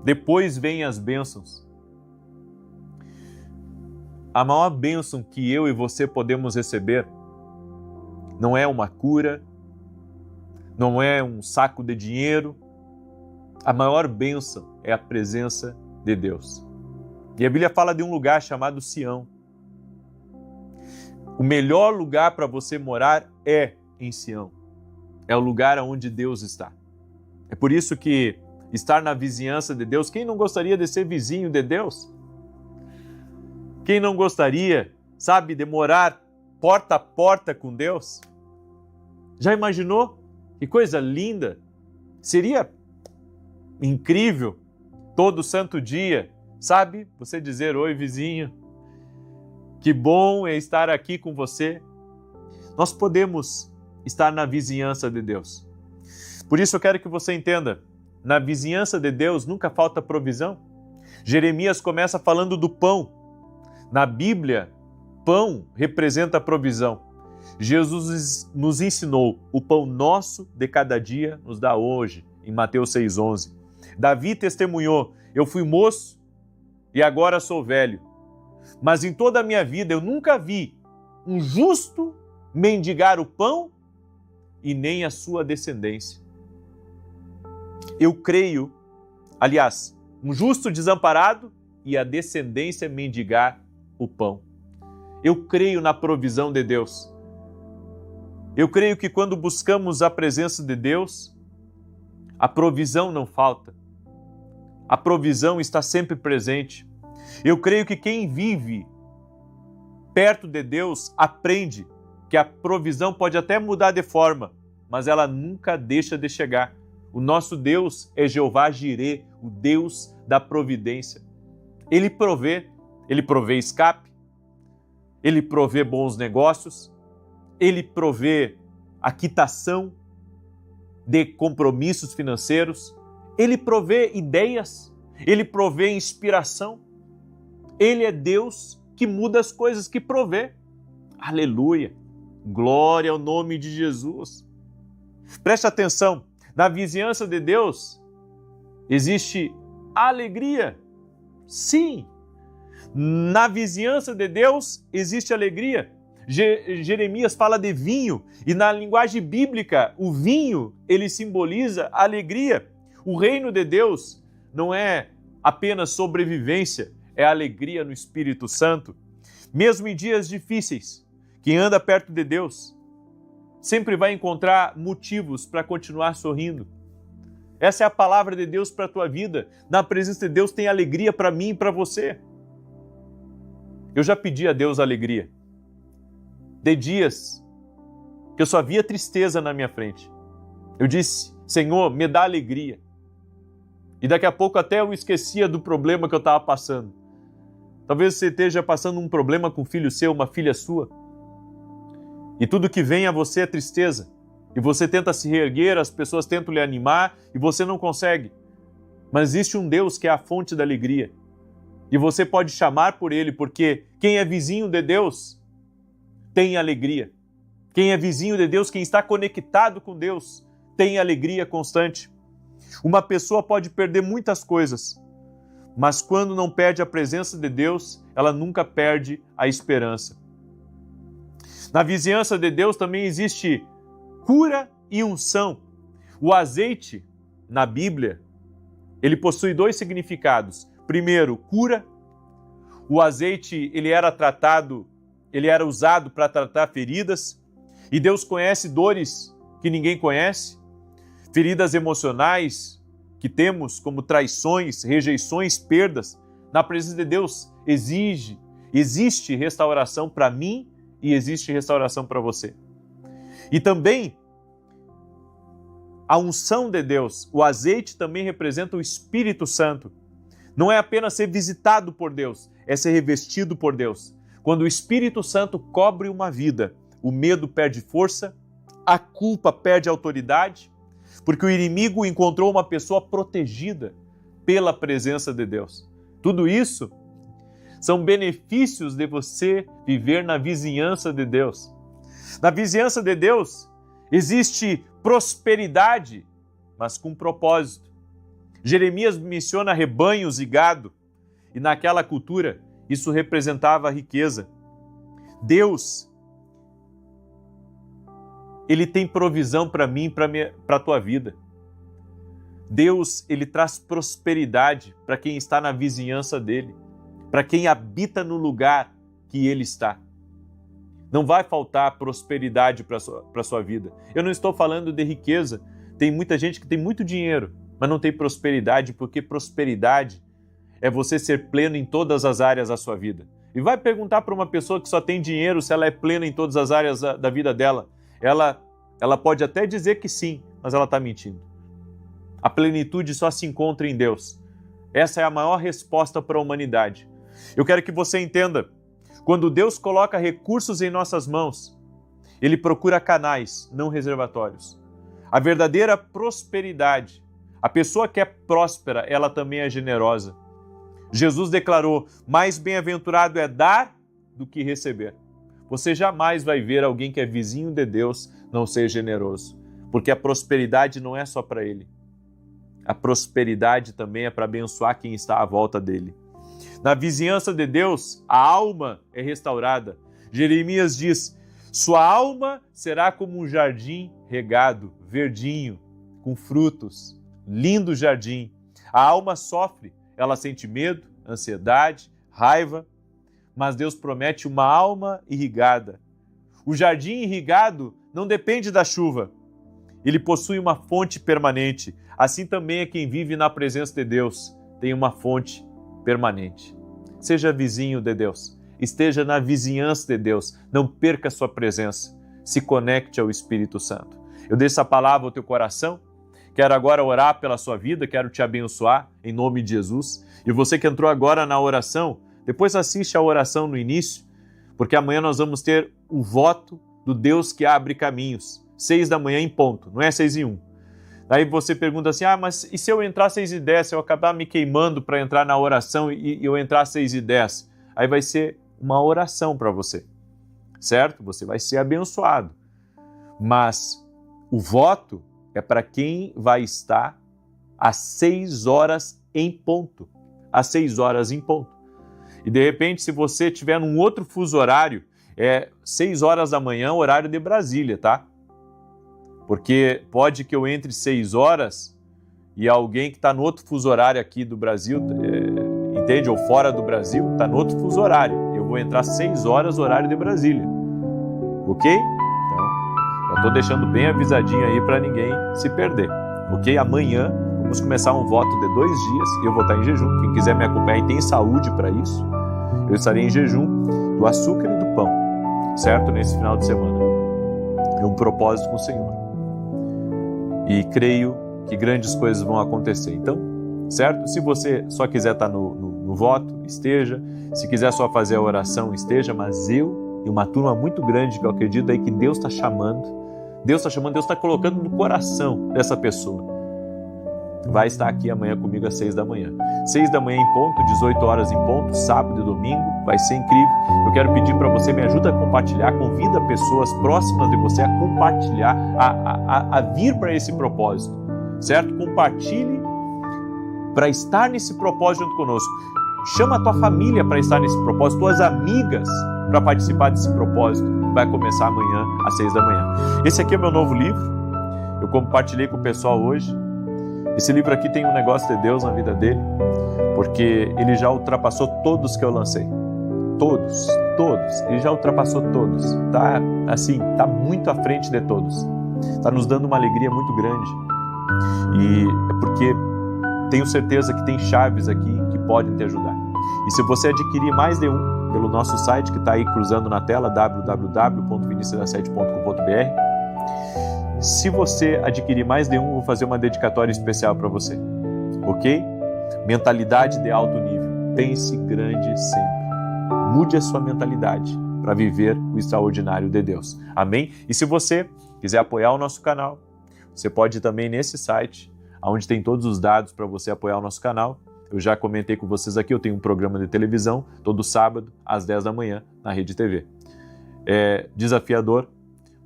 depois vêm as bênçãos. A maior bênção que eu e você podemos receber não é uma cura, não é um saco de dinheiro. A maior bênção é a presença de Deus. E a Bíblia fala de um lugar chamado Sião. O melhor lugar para você morar é em Sião. É o lugar onde Deus está. É por isso que estar na vizinhança de Deus, quem não gostaria de ser vizinho de Deus? Quem não gostaria, sabe, de morar porta a porta com Deus? Já imaginou? Que coisa linda! Seria incrível todo santo dia, sabe? Você dizer, oi vizinho, que bom é estar aqui com você. Nós podemos estar na vizinhança de Deus. Por isso eu quero que você entenda, na vizinhança de Deus nunca falta provisão. Jeremias começa falando do pão. Na Bíblia, pão representa a provisão. Jesus nos ensinou, o pão nosso de cada dia nos dá hoje, em Mateus 6,11. Davi testemunhou, eu fui moço e agora sou velho, mas em toda a minha vida eu nunca vi um justo mendigar o pão e nem a sua descendência. Eu creio, aliás, um justo desamparado e a descendência mendigar o pão. Eu creio na provisão de Deus. Eu creio que quando buscamos a presença de Deus, a provisão não falta. A provisão está sempre presente. Eu creio que quem vive perto de Deus aprende que a provisão pode até mudar de forma, mas ela nunca deixa de chegar. O nosso Deus é Jeová Jirê, o Deus da providência. Ele provê escape, Ele provê bons negócios, Ele provê a quitação de compromissos financeiros, Ele provê ideias, Ele provê inspiração. Ele é Deus que muda as coisas, que provê. Aleluia! Glória ao nome de Jesus. Preste atenção, na vizinhança de Deus existe alegria. Sim, na vizinhança de Deus existe alegria. Jeremias fala de vinho e na linguagem bíblica o vinho ele simboliza a alegria. O reino de Deus não é apenas sobrevivência, é alegria no Espírito Santo. Mesmo em dias difíceis, quem anda perto de Deus sempre vai encontrar motivos para continuar sorrindo. Essa é a palavra de Deus para a tua vida. Na presença de Deus tem alegria para mim e para você. Eu já pedi a Deus alegria. De dias que eu só via tristeza na minha frente. Eu disse, Senhor, me dá alegria. E daqui a pouco até eu esquecia do problema que eu estava passando. Talvez você esteja passando um problema com um filho seu, uma filha sua. E tudo que vem a você é tristeza. E você tenta se reerguer, as pessoas tentam lhe animar e você não consegue. Mas existe um Deus que é a fonte da alegria. E você pode chamar por Ele, porque quem é vizinho de Deus tem alegria. Quem é vizinho de Deus, quem está conectado com Deus, tem alegria constante. Uma pessoa pode perder muitas coisas, mas quando não perde a presença de Deus, ela nunca perde a esperança. Na vizinhança de Deus também existe cura e unção. O azeite, na Bíblia, ele possui dois significados. Primeiro, cura. O azeite, ele era usado para tratar feridas. E Deus conhece dores que ninguém conhece. Feridas emocionais que temos, como traições, rejeições, perdas. Na presença de Deus existe restauração para mim e existe restauração para você. E também a unção de Deus, o azeite também representa o Espírito Santo. Não é apenas ser visitado por Deus, é ser revestido por Deus. Quando o Espírito Santo cobre uma vida, o medo perde força, a culpa perde autoridade, porque o inimigo encontrou uma pessoa protegida pela presença de Deus. Tudo isso são benefícios de você viver na vizinhança de Deus. Na vizinhança de Deus existe prosperidade, mas com propósito. Jeremias menciona rebanhos e gado, e naquela cultura isso representava a riqueza. Deus, Ele tem provisão para mim e para a tua vida. Deus, Ele traz prosperidade para quem está na vizinhança dEle, para quem habita no lugar que Ele está. Não vai faltar prosperidade para a sua vida. Eu não estou falando de riqueza. Tem muita gente que tem muito dinheiro, mas não tem prosperidade, porque prosperidade é você ser pleno em todas as áreas da sua vida. E vai perguntar para uma pessoa que só tem dinheiro se ela é plena em todas as áreas da vida dela. Ela pode até dizer que sim, mas ela está mentindo. A plenitude só se encontra em Deus. Essa é a maior resposta para a humanidade. Eu quero que você entenda, quando Deus coloca recursos em nossas mãos, Ele procura canais, não reservatórios. A verdadeira prosperidade, a pessoa que é próspera, ela também é generosa. Jesus declarou, mais bem-aventurado é dar do que receber. Você jamais vai ver alguém que é vizinho de Deus não ser generoso, porque a prosperidade não é só para ele. A prosperidade também é para abençoar quem está à volta dele. Na vizinhança de Deus, a alma é restaurada. Jeremias diz, sua alma será como um jardim regado, verdinho, com frutos. Lindo jardim. A alma sofre, ela sente medo, ansiedade, raiva, mas Deus promete uma alma irrigada. O jardim irrigado não depende da chuva. Ele possui uma fonte permanente. Assim também é quem vive na presença de Deus. Tem uma fonte permanente. Seja vizinho de Deus. Esteja na vizinhança de Deus. Não perca a sua presença. Se conecte ao Espírito Santo. Eu deixo essa palavra ao teu coração. Quero agora orar pela sua vida. Quero te abençoar em nome de Jesus. E você que entrou agora na oração, depois assiste a oração no início, porque amanhã nós vamos ter o voto do Deus que abre caminhos. 6 da manhã em ponto, não é 6:01. Daí você pergunta assim, mas e se eu entrar 6:10, se eu acabar me queimando para entrar na oração e eu entrar 6:10? Aí vai ser uma oração para você, certo? Você vai ser abençoado. Mas o voto é para quem vai estar às 6 horas em ponto. Às 6 horas em ponto. E de repente, se você estiver num outro fuso horário, é 6 horas da manhã, horário de Brasília, tá? Porque pode que eu entre 6 horas e alguém que está no outro fuso horário aqui do Brasil, entende? Ou fora do Brasil, está no outro fuso horário. Eu vou entrar 6 horas, horário de Brasília. Ok? Então, já estou deixando bem avisadinho aí para ninguém se perder. Ok? Amanhã vamos começar um voto de 2 dias. Eu vou estar em jejum. Quem quiser me acompanhar e tem saúde para isso, eu estarei em jejum do açúcar e do pão, certo? Nesse final de semana. É um propósito com o Senhor. E creio que grandes coisas vão acontecer. Então, certo? Se você só quiser estar no voto, esteja. Se quiser só fazer a oração, esteja. Mas eu e uma turma muito grande que eu acredito aí que Deus está chamando. Deus está colocando no coração dessa pessoa. Vai estar aqui amanhã comigo às 6 da manhã. 6 da manhã em ponto, 18 horas em ponto, sábado e domingo. Vai ser incrível. Eu quero pedir para você, me ajuda a compartilhar, convida pessoas próximas de você a compartilhar, a vir para esse propósito, certo? Compartilhe para estar nesse propósito junto conosco. Chama a tua família para estar nesse propósito, tuas amigas para participar desse propósito. Vai começar amanhã às 6 da manhã. Esse aqui é meu novo livro. Eu compartilhei com o pessoal hoje. Esse livro aqui tem um negócio de Deus na vida dele, porque ele já ultrapassou todos que eu lancei. Todos. Ele já ultrapassou todos. Tá muito à frente de todos. Tá nos dando uma alegria muito grande. E é porque tenho certeza que tem chaves aqui que podem te ajudar. E se você adquirir mais de um pelo nosso site, que está aí cruzando na tela, www.vinicius7.com.br, se você adquirir mais de um, eu vou fazer uma dedicatória especial para você, ok? Mentalidade de alto nível. Pense grande sempre. Mude a sua mentalidade para viver o extraordinário de Deus. Amém? E se você quiser apoiar o nosso canal, você pode ir também nesse site, onde tem todos os dados para você apoiar o nosso canal. Eu já comentei com vocês aqui, eu tenho um programa de televisão todo sábado, às 10 da manhã, na Rede TV. É desafiador,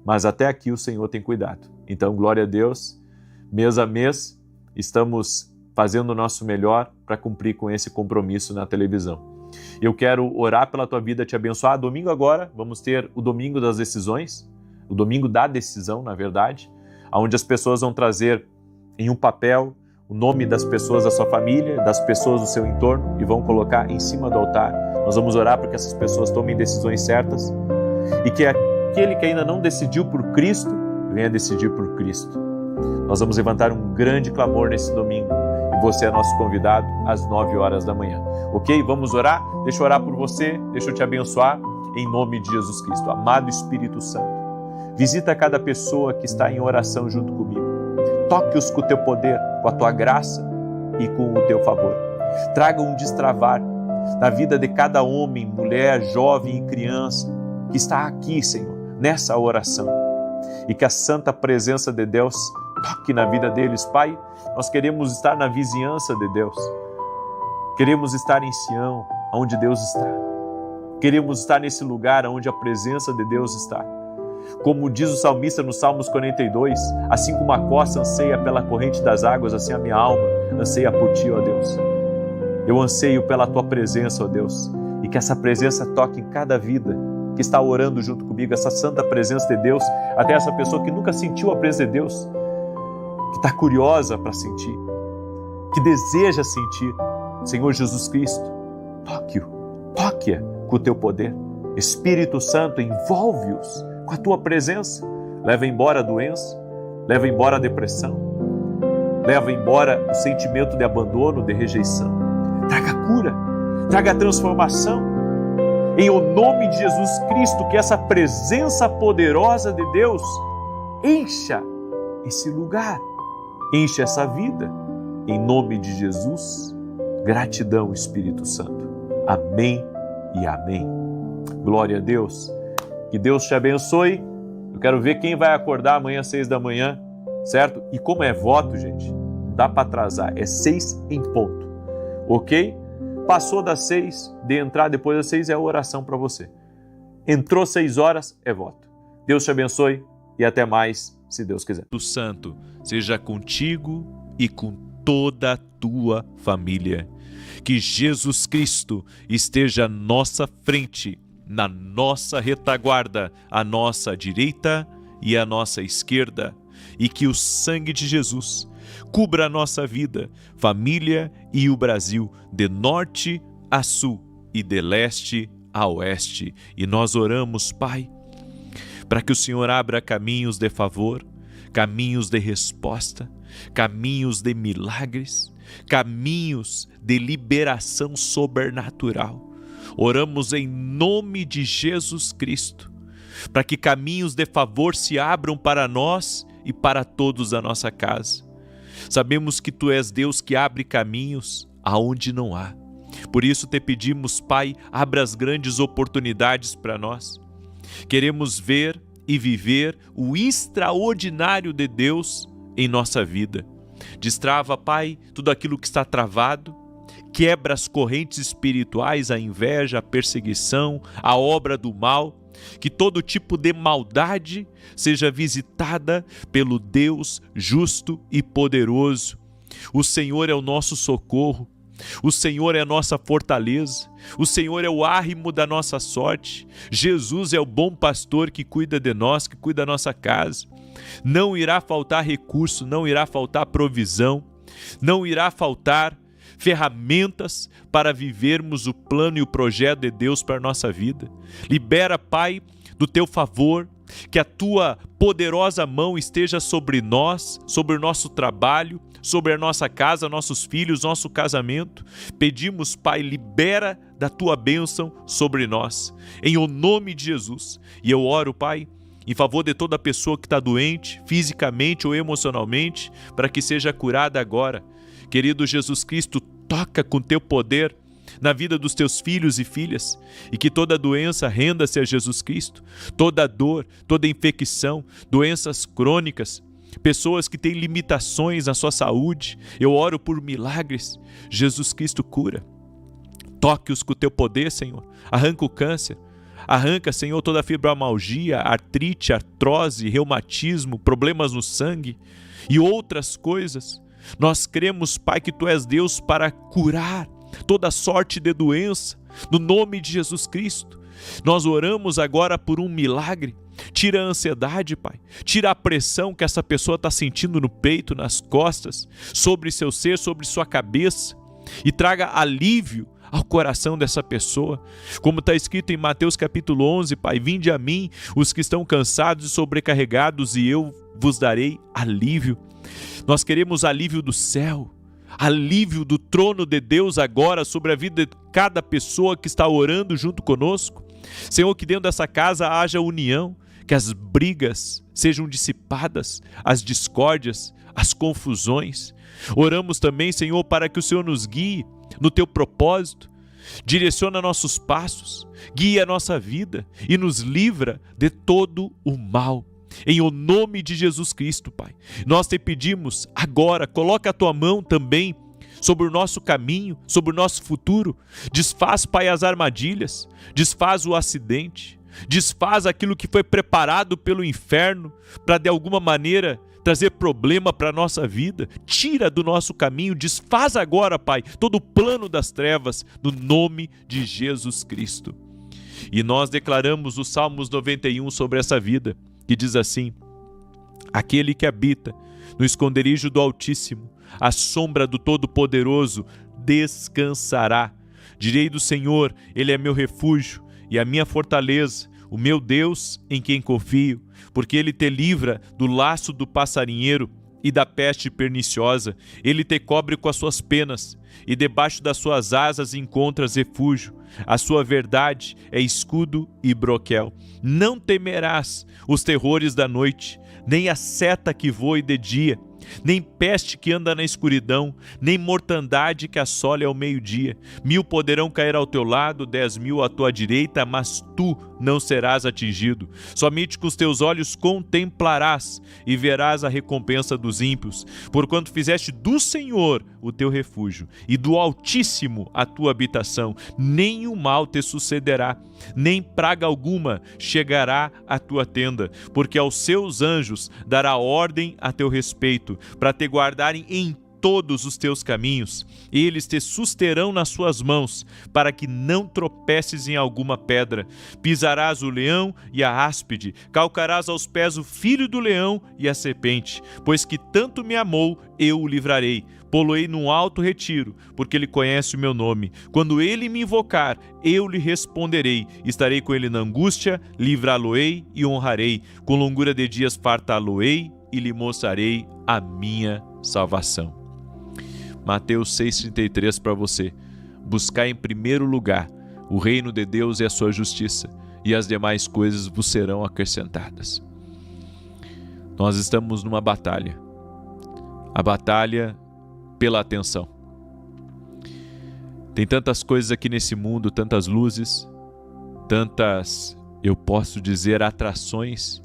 mas até aqui o Senhor tem cuidado. Então, glória a Deus. mês a mês, estamos fazendo o nosso melhor para cumprir com esse compromisso na televisão. Eu quero orar pela tua vida, te abençoar. Domingo agora, vamos ter o Domingo das Decisões, o Domingo da Decisão, na verdade, onde as pessoas vão trazer em um papel o nome das pessoas da sua família, das pessoas do seu entorno e vão colocar em cima do altar. Nós vamos orar para que essas pessoas tomem decisões certas e que aquele que ainda não decidiu por Cristo, venha decidir por Cristo. Nós vamos levantar um grande clamor nesse domingo e você é nosso convidado às 9 horas da manhã. Ok? Vamos orar? Deixa eu orar por você, deixa eu te abençoar em nome de Jesus Cristo. Amado Espírito Santo, visita cada pessoa que está em oração junto comigo. Toque-os com o teu poder, com a tua graça e com o teu favor. Traga um destravar na vida de cada homem, mulher, jovem e criança que está aqui, Senhor, nessa oração. E que a santa presença de Deus toque na vida deles. Pai, nós queremos estar na vizinhança de Deus. Queremos estar em Sião, onde Deus está. Queremos estar nesse lugar onde a presença de Deus está. Como diz o salmista no Salmos 42, assim como a costa anseia pela corrente das águas, assim a minha alma anseia por Ti, ó Deus. Eu anseio pela Tua presença, ó Deus, e que essa presença toque em cada vida que está orando junto comigo, essa santa presença de Deus, até essa pessoa que nunca sentiu a presença de Deus, que está curiosa para sentir, que deseja sentir. Senhor Jesus Cristo, toque-a com o Teu poder. Espírito Santo, envolve-os com a Tua presença. Leva embora a doença, leva embora a depressão, leva embora o sentimento de abandono, de rejeição. Traga cura, traga transformação. Em o nome de Jesus Cristo, que essa presença poderosa de Deus encha esse lugar, encha essa vida. Em nome de Jesus, gratidão, Espírito Santo. Amém e amém. Glória a Deus. Que Deus te abençoe. Eu quero ver quem vai acordar amanhã às 6 da manhã, certo? E como é voto, gente, não dá para atrasar, é 6 em ponto, ok? Passou das 6, de entrar depois das 6 é a oração para você. Entrou 6 horas, é voto. Deus te abençoe e até mais, se Deus quiser. O Santo seja contigo e com toda a tua família. Que Jesus Cristo esteja à nossa frente, na nossa retaguarda, à nossa direita e à nossa esquerda, e que o sangue de Jesus cubra a nossa vida, família e o Brasil, de norte a sul e de leste a oeste. E nós oramos, Pai, para que o Senhor abra caminhos de favor, caminhos de resposta, caminhos de milagres, caminhos de liberação sobrenatural. Oramos em nome de Jesus Cristo, para que caminhos de favor se abram para nós e para todos da nossa casa. Sabemos que Tu és Deus que abre caminhos aonde não há. Por isso te pedimos, Pai, abra as grandes oportunidades para nós. Queremos ver e viver o extraordinário de Deus em nossa vida. Destrava, Pai, tudo aquilo que está travado. Quebra as correntes espirituais, a inveja, a perseguição, a obra do mal. Que todo tipo de maldade seja visitada pelo Deus justo e poderoso. O Senhor é o nosso socorro, o Senhor é a nossa fortaleza, o Senhor é o arrimo da nossa sorte. Jesus é o bom pastor que cuida de nós, que cuida da nossa casa. Não irá faltar recurso, não irá faltar provisão, não irá faltar ferramentas para vivermos o plano e o projeto de Deus para a nossa vida. Libera, Pai, do Teu favor, que a Tua poderosa mão esteja sobre nós, sobre o nosso trabalho, sobre a nossa casa, nossos filhos, nosso casamento. Pedimos, Pai, libera da Tua bênção sobre nós, em o nome de Jesus. E eu oro, Pai, em favor de toda pessoa que está doente, fisicamente ou emocionalmente, para que seja curada agora. Querido Jesus Cristo, toca com Teu poder na vida dos Teus filhos e filhas, e que toda doença renda-se a Jesus Cristo, toda dor, toda infecção, doenças crônicas, pessoas que têm limitações na sua saúde, eu oro por milagres. Jesus Cristo cura. Toque-os com o Teu poder, Senhor. Arranca o câncer, Arranca, Senhor, toda a fibromialgia, artrite, artrose, reumatismo, problemas no sangue e outras coisas. Nós cremos, Pai, que Tu és Deus para curar toda sorte de doença, no nome de Jesus Cristo. Nós oramos agora por um milagre. Tira a ansiedade, Pai. Tira a pressão que essa pessoa está sentindo no peito, nas costas, sobre seu ser, sobre sua cabeça, e traga alívio ao coração dessa pessoa. Como está escrito em Mateus capítulo 11, Pai, vinde a mim os que estão cansados e sobrecarregados, e eu vos darei alívio. Nós queremos alívio do céu, alívio do trono de Deus agora sobre a vida de cada pessoa que está orando junto conosco. Senhor, que dentro dessa casa haja união, que as brigas sejam dissipadas, as discórdias, as confusões. Oramos também, Senhor, para que o Senhor nos guie no Teu propósito, direciona nossos passos, guia a nossa vida e nos livra de todo o mal. Em o nome de Jesus Cristo, Pai, nós te pedimos agora, coloca a Tua mão também sobre o nosso caminho, sobre o nosso futuro. Desfaz, Pai, as armadilhas, desfaz o acidente, desfaz aquilo que foi preparado pelo inferno para de alguma maneira trazer problema para a nossa vida. Tira do nosso caminho, desfaz agora, Pai, todo o plano das trevas, no nome de Jesus Cristo. E nós declaramos os Salmos 91 sobre essa vida, que diz assim: aquele que habita no esconderijo do Altíssimo, à sombra do Todo-Poderoso, descansará. Direi do Senhor, Ele é meu refúgio e a minha fortaleza, o meu Deus em quem confio, porque Ele te livra do laço do passarinheiro e da peste perniciosa. Ele te cobre com as suas penas, e debaixo das suas asas encontras refúgio. A sua verdade é escudo e broquel. Não temerás os terrores da noite, nem a seta que voe de dia, nem peste que anda na escuridão, nem mortandade que assole ao meio-dia. 1000 poderão cair ao teu lado, 10.000 à tua direita, mas tu não serás atingido. Somente com os teus olhos contemplarás e verás a recompensa dos ímpios, porquanto fizeste do Senhor o teu refúgio e do Altíssimo a tua habitação. Nenhum mal te sucederá, nem praga alguma chegará à tua tenda, porque aos seus anjos dará ordem a teu respeito, para te guardarem em todos os teus caminhos. Eles te susterão nas suas mãos, para que não tropeces em alguma pedra. Pisarás o leão e a áspide, calcarás aos pés o filho do leão e a serpente. Pois que tanto me amou, eu o livrarei. Pô-lo-ei num alto retiro, porque ele conhece o meu nome. Quando ele me invocar, eu lhe responderei. Estarei com ele na angústia, livrá-lo-ei e honrarei. Com longura de dias fartá-lo-ei e lhe mostrarei a minha salvação. Mateus 6,33 para você. Buscar em primeiro lugar o reino de Deus e a sua justiça, e as demais coisas vos serão acrescentadas. Nós estamos numa batalha. A batalha pela atenção. Tem tantas coisas aqui nesse mundo, tantas luzes, tantas, eu posso dizer, atrações,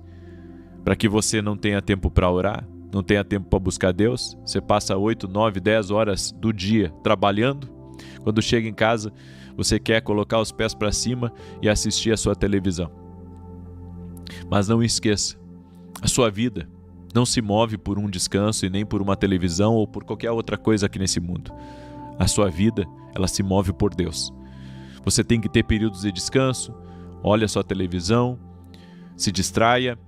para que você não tenha tempo para orar, não tenha tempo para buscar Deus. Você passa 8, 9, 10 horas do dia trabalhando. Quando chega em casa, você quer colocar os pés para cima e assistir a sua televisão. Mas não esqueça, a sua vida não se move por um descanso e nem por uma televisão ou por qualquer outra coisa aqui nesse mundo. A sua vida, ela se move por Deus. Você tem que ter períodos de descanso, olhe a sua televisão, se distraia,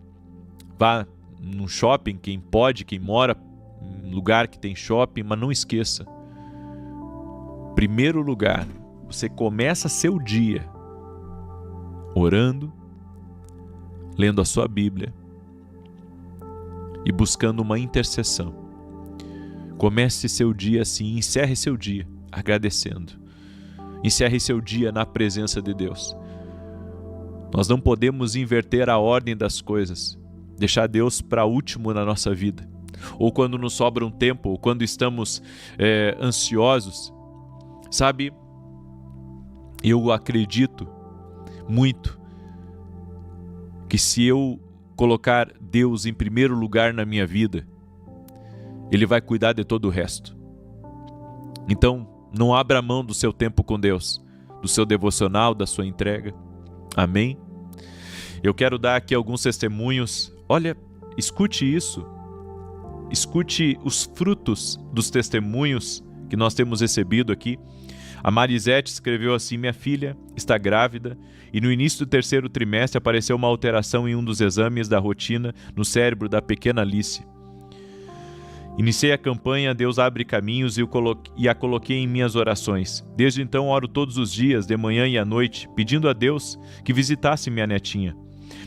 vá num shopping, quem pode, quem mora em lugar que tem shopping, mas não esqueça. Primeiro lugar, você começa seu dia orando, lendo a sua Bíblia e buscando uma intercessão. Comece seu dia assim, encerre seu dia agradecendo. Encerre seu dia na presença de Deus. Nós não podemos inverter a ordem das coisas, deixar Deus para último na nossa vida, ou quando nos sobra um tempo, ou quando estamos ansiosos. Sabe, eu acredito muito que se eu colocar Deus em primeiro lugar na minha vida, Ele vai cuidar de todo o resto. Então, não abra mão do seu tempo com Deus, do seu devocional, da sua entrega. Amém? Eu quero dar aqui alguns testemunhos. Olha, escute isso. Escute os frutos dos testemunhos que nós temos recebido aqui. A Marisete escreveu assim: minha filha está grávida e no início do 3º trimestre apareceu uma alteração em um dos exames da rotina no cérebro da pequena Alice. Iniciei a campanha Deus Abre Caminhos e a coloquei em minhas orações. Desde então oro todos os dias, de manhã e à noite, pedindo a Deus que visitasse minha netinha.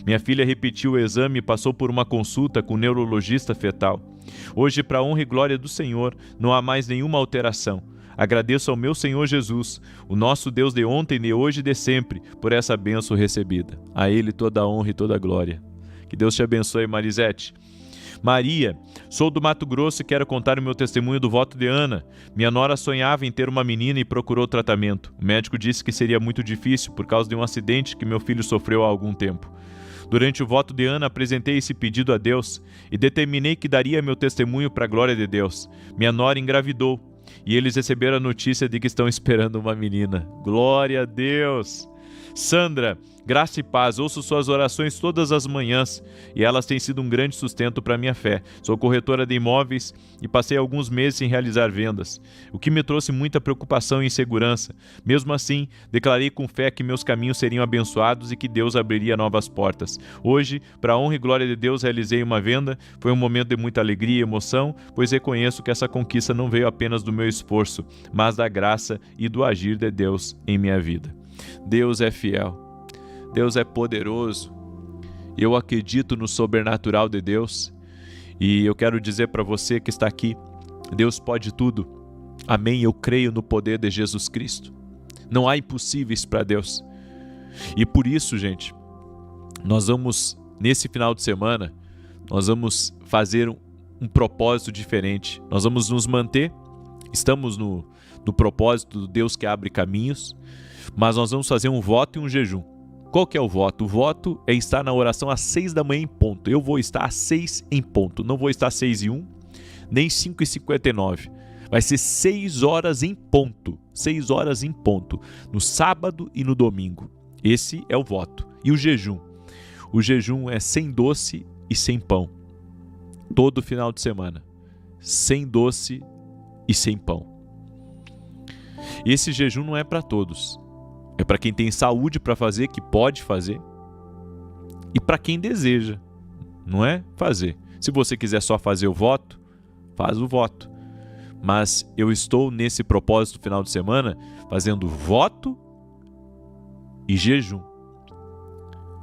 Minha filha repetiu o exame e passou por uma consulta com o neurologista fetal. Hoje, para a honra e glória do Senhor, não há mais nenhuma alteração. Agradeço ao meu Senhor Jesus, o nosso Deus de ontem, de hoje e de sempre, por essa bênção recebida. A Ele toda a honra e toda a glória. Que Deus te abençoe, Marisete. Maria, sou do Mato Grosso e quero contar o meu testemunho do voto de Ana. Minha nora sonhava em ter uma menina e procurou tratamento. O médico disse que seria muito difícil por causa de um acidente que meu filho sofreu há algum tempo. Durante o voto de Ana, apresentei esse pedido a Deus e determinei que daria meu testemunho para a glória de Deus. Minha nora engravidou e eles receberam a notícia de que estão esperando uma menina. Glória a Deus! Sandra, graça e paz, ouço suas orações todas as manhãs e elas têm sido um grande sustento para a minha fé. Sou corretora de imóveis e passei alguns meses sem realizar vendas, o que me trouxe muita preocupação e insegurança. Mesmo assim, declarei com fé que meus caminhos seriam abençoados e que Deus abriria novas portas. Hoje, para a honra e glória de Deus, realizei uma venda. Foi um momento de muita alegria e emoção, pois reconheço que essa conquista não veio apenas do meu esforço, mas da graça e do agir de Deus em minha vida. Deus é fiel, Deus é poderoso, eu acredito no sobrenatural de Deus e eu quero dizer para você que está aqui, Deus pode tudo, amém, eu creio no poder de Jesus Cristo, não há impossíveis para Deus e por isso, gente, nós vamos, nesse final de semana, nós vamos fazer um propósito diferente, nós vamos nos manter, estamos no propósito do Deus que abre caminhos, mas nós vamos fazer um voto e um jejum. Qual que é o voto? O voto é estar na oração às 6 da manhã em ponto. Eu vou estar às 6 em ponto. Não vou estar às 6:01, nem 5:59. Vai ser 6 horas em ponto. 6 horas em ponto. No sábado e no domingo. Esse é o voto. E o jejum? O jejum é sem doce e sem pão. Todo final de semana. Sem doce e sem pão. Esse jejum não é para todos. É para quem tem saúde para fazer, que pode fazer. E para quem deseja, não é fazer. Se você quiser só fazer o voto, faz o voto. Mas eu estou nesse propósito final de semana fazendo voto e jejum.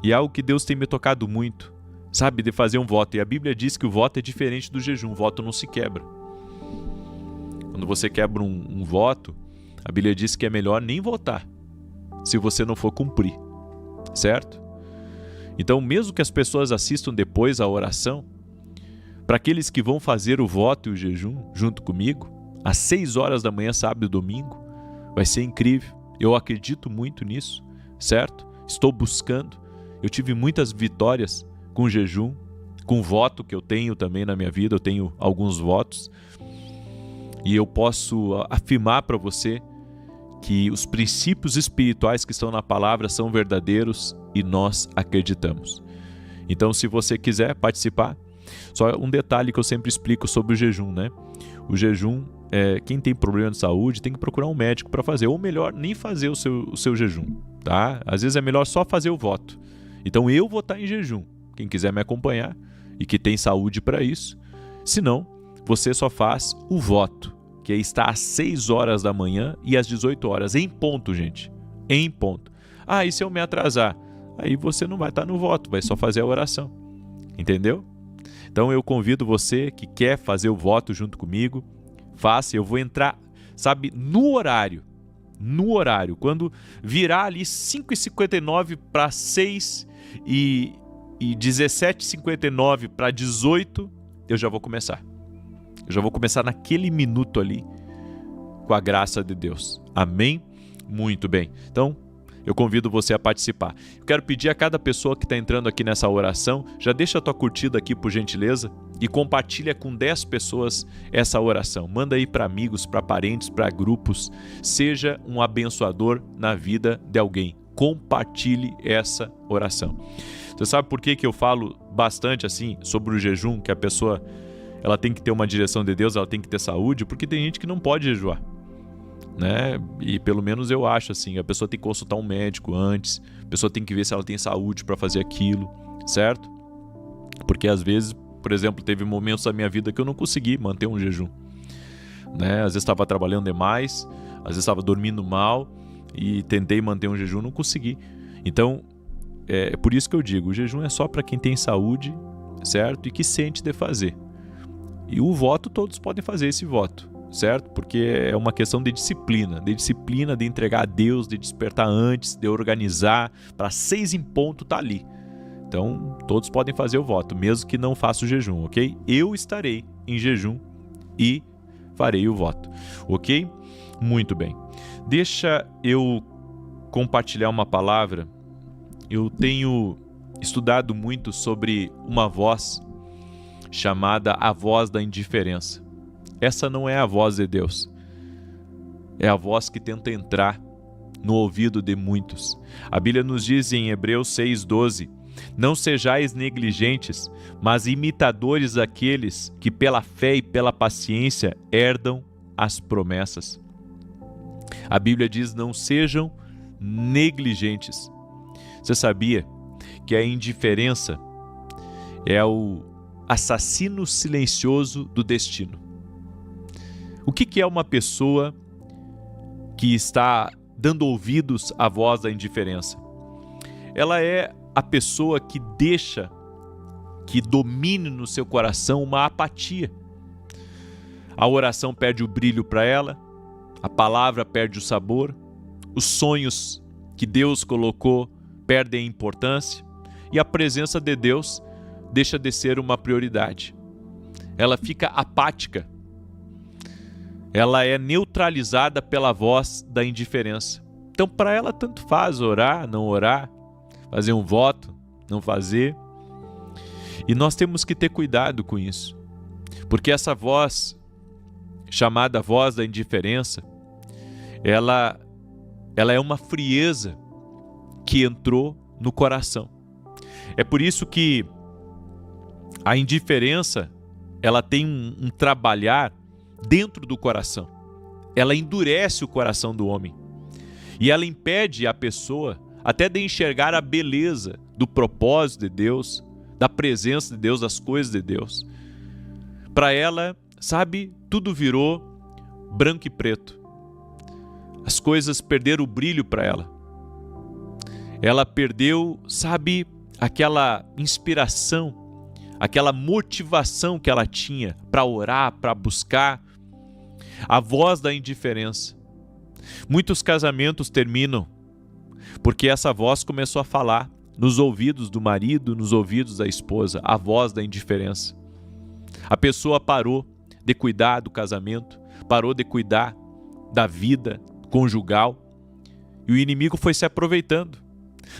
E é algo que Deus tem me tocado muito, sabe, de fazer um voto. E a Bíblia diz que o voto é diferente do jejum. O voto não se quebra. Quando você quebra um voto, a Bíblia diz que é melhor nem votar, se você não for cumprir, certo? Então, mesmo que as pessoas assistam depois a oração, para aqueles que vão fazer o voto e o jejum junto comigo, às 6 horas da manhã, sábado e domingo, vai ser incrível. Eu acredito muito nisso, certo? Estou buscando. Eu tive muitas vitórias com jejum, com voto que eu tenho também na minha vida. Eu tenho alguns votos e eu posso afirmar para você que os princípios espirituais que estão na palavra são verdadeiros e nós acreditamos. Então, se você quiser participar, só um detalhe que eu sempre explico sobre o jejum, né? O jejum, quem tem problema de saúde tem que procurar um médico para fazer, ou melhor, nem fazer o seu jejum, tá? Às vezes é melhor só fazer o voto. Então, eu vou estar em jejum. Quem quiser me acompanhar e que tem saúde para isso. Se não, você só faz o voto, que está às 6 horas da manhã e às 18 horas, em ponto, gente, em ponto. E se eu me atrasar? Aí você não vai estar no voto, vai só fazer a oração, entendeu? Então eu convido você que quer fazer o voto junto comigo, faça, eu vou entrar, sabe, no horário, quando virar ali 5:59 para 6 e 17:59 para 18, eu já vou começar. Eu já vou começar naquele minuto ali, com a graça de Deus. Amém? Muito bem. Então, eu convido você a participar. Eu quero pedir a cada pessoa que está entrando aqui nessa oração, já deixa a tua curtida aqui, por gentileza, e compartilha com 10 pessoas essa oração. Manda aí para amigos, para parentes, para grupos. Seja um abençoador na vida de alguém. Compartilhe essa oração. Você sabe por que eu falo bastante assim sobre o jejum, que a pessoa ela tem que ter uma direção de Deus, ela tem que ter saúde? Porque tem gente que não pode jejuar, né? E pelo menos eu acho assim, a pessoa tem que consultar um médico antes, a pessoa tem que ver se ela tem saúde para fazer aquilo, certo? Porque às vezes, por exemplo, teve momentos da minha vida que eu não consegui manter um jejum, né? Às vezes estava trabalhando demais, às vezes estava dormindo mal e tentei manter um jejum, não consegui. Então, é por isso que eu digo, o jejum é só para quem tem saúde, certo? E que sente de fazer. E o voto, todos podem fazer esse voto, certo? Porque é uma questão de disciplina, de entregar a Deus, de despertar antes, de organizar, para 6 em ponto tá ali. Então, todos podem fazer o voto, mesmo que não faça o jejum, ok? Eu estarei em jejum e farei o voto, ok? Muito bem. Deixa eu compartilhar uma palavra. Eu tenho estudado muito sobre uma voz chamada a voz da indiferença. Essa não é a voz de Deus. É a voz que tenta entrar no ouvido de muitos. A Bíblia nos diz em Hebreus 6:12: não sejais negligentes, mas imitadores daqueles que pela fé e pela paciência herdam as promessas. A Bíblia diz: não sejam negligentes. Você sabia que a indiferença é o assassino silencioso do destino? O que é uma pessoa que está dando ouvidos à voz da indiferença? Ela é a pessoa que deixa que domine no seu coração uma apatia. A oração perde o brilho para ela, a palavra perde o sabor, os sonhos que Deus colocou perdem a importância e a presença de Deus deixa de ser uma prioridade. Ela fica apática. Ela é neutralizada pela voz da indiferença. Então, para ela, tanto faz orar, não orar, fazer um voto, não fazer. E nós temos que ter cuidado com isso, porque essa voz, chamada voz da indiferença, ela é uma frieza que entrou no coração. É por isso que a indiferença, ela tem um trabalhar dentro do coração. Ela endurece o coração do homem. E ela impede a pessoa até de enxergar a beleza do propósito de Deus, da presença de Deus, das coisas de Deus. Para ela, sabe, tudo virou branco e preto. As coisas perderam o brilho para ela. Ela perdeu, sabe, aquela inspiração, aquela motivação que ela tinha para orar, para buscar. A voz da indiferença. Muitos casamentos terminam porque essa voz começou a falar nos ouvidos do marido, nos ouvidos da esposa, a voz da indiferença. A pessoa parou de cuidar do casamento, parou de cuidar da vida conjugal, e o inimigo foi se aproveitando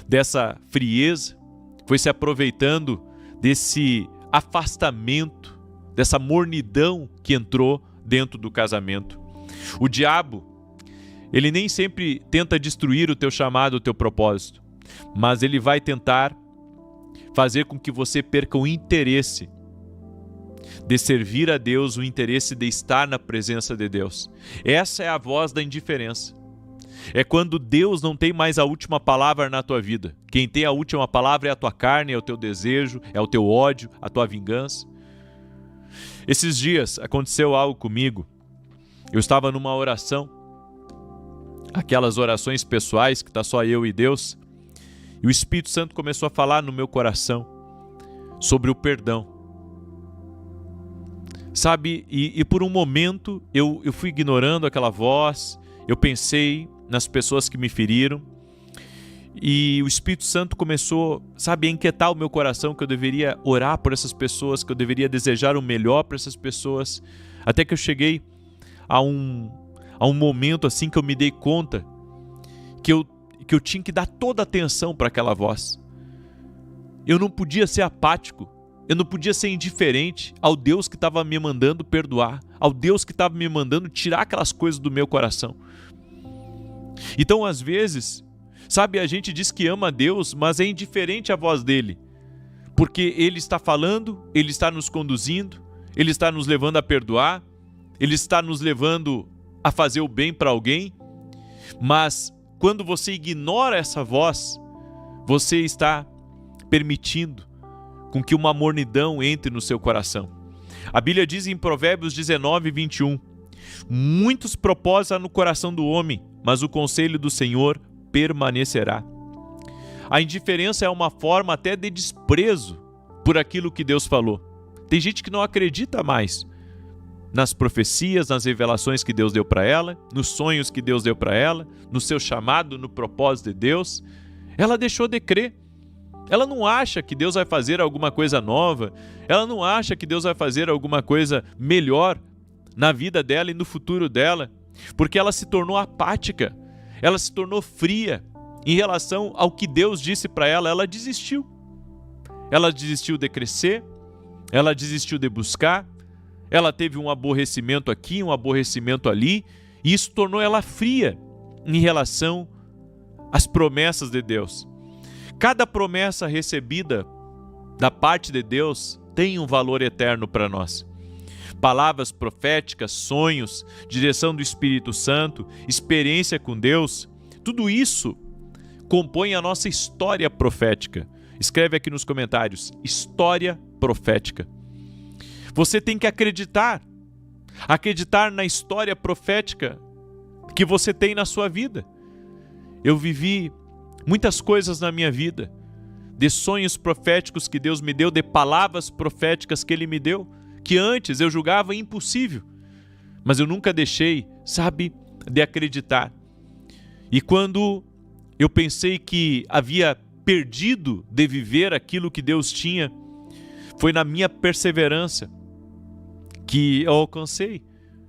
dessa frieza, foi se aproveitando desse afastamento, dessa mornidão que entrou dentro do casamento. O diabo, ele nem sempre tenta destruir o teu chamado, o teu propósito, mas ele vai tentar fazer com que você perca o interesse de servir a Deus, o interesse de estar na presença de Deus. Essa é a voz da indiferença. É quando Deus não tem mais a última palavra na tua vida. Quem tem a última palavra é a tua carne, é o teu desejo, é o teu ódio, a tua vingança. Esses dias aconteceu algo comigo. Eu estava numa oração, aquelas orações pessoais que está só eu e Deus, e o Espírito Santo começou a falar no meu coração sobre o perdão. Sabe, e por um momento eu fui ignorando aquela voz, eu pensei nas pessoas que me feriram, e o Espírito Santo começou, sabe, a inquietar o meu coração que eu deveria orar por essas pessoas, que eu deveria desejar o melhor para essas pessoas, até que eu cheguei a um momento assim que eu me dei conta que eu tinha que dar toda a atenção para aquela voz. Eu não podia ser apático, eu não podia ser indiferente ao Deus que estava me mandando perdoar, ao Deus que estava me mandando tirar aquelas coisas do meu coração. Então, às vezes, sabe, a gente diz que ama a Deus, mas é indiferente à voz dele. porque Ele está falando, Ele está nos conduzindo, Ele está nos levando a perdoar, Ele está nos levando a fazer o bem para alguém. Mas quando você ignora essa voz, você está permitindo com que uma mornidão entre no seu coração. A Bíblia diz em Provérbios 19, 21, muitos propósitos há no coração do homem, mas o conselho do Senhor permanecerá. A indiferença é uma forma até de desprezo por aquilo que Deus falou. Tem gente que não acredita mais nas profecias, nas revelações que Deus deu para ela, nos sonhos que Deus deu para ela, no seu chamado, no propósito de Deus. Ela deixou de crer. Ela não acha que Deus vai fazer alguma coisa nova. Ela não acha que Deus vai fazer alguma coisa melhor na vida dela e no futuro dela, porque ela se tornou apática. Ela se tornou fria em relação ao que Deus disse para ela. Ela desistiu. Ela desistiu de crescer. Ela desistiu de buscar. Ela teve um aborrecimento aqui, um aborrecimento ali, e isso tornou ela fria em relação às promessas de Deus. Cada promessa recebida da parte de Deus tem um valor eterno para nós. Palavras proféticas, sonhos, direção do Espírito Santo, experiência com Deus, tudo isso compõe a nossa história profética. Escreve aqui nos comentários, história profética. Você tem que acreditar na história profética que você tem na sua vida. Eu vivi muitas coisas na minha vida, de sonhos proféticos que Deus me deu, de palavras proféticas que Ele me deu, que antes eu julgava impossível, mas eu nunca deixei, de acreditar. E quando eu pensei que havia perdido de viver aquilo que Deus tinha, foi na minha perseverança que eu alcancei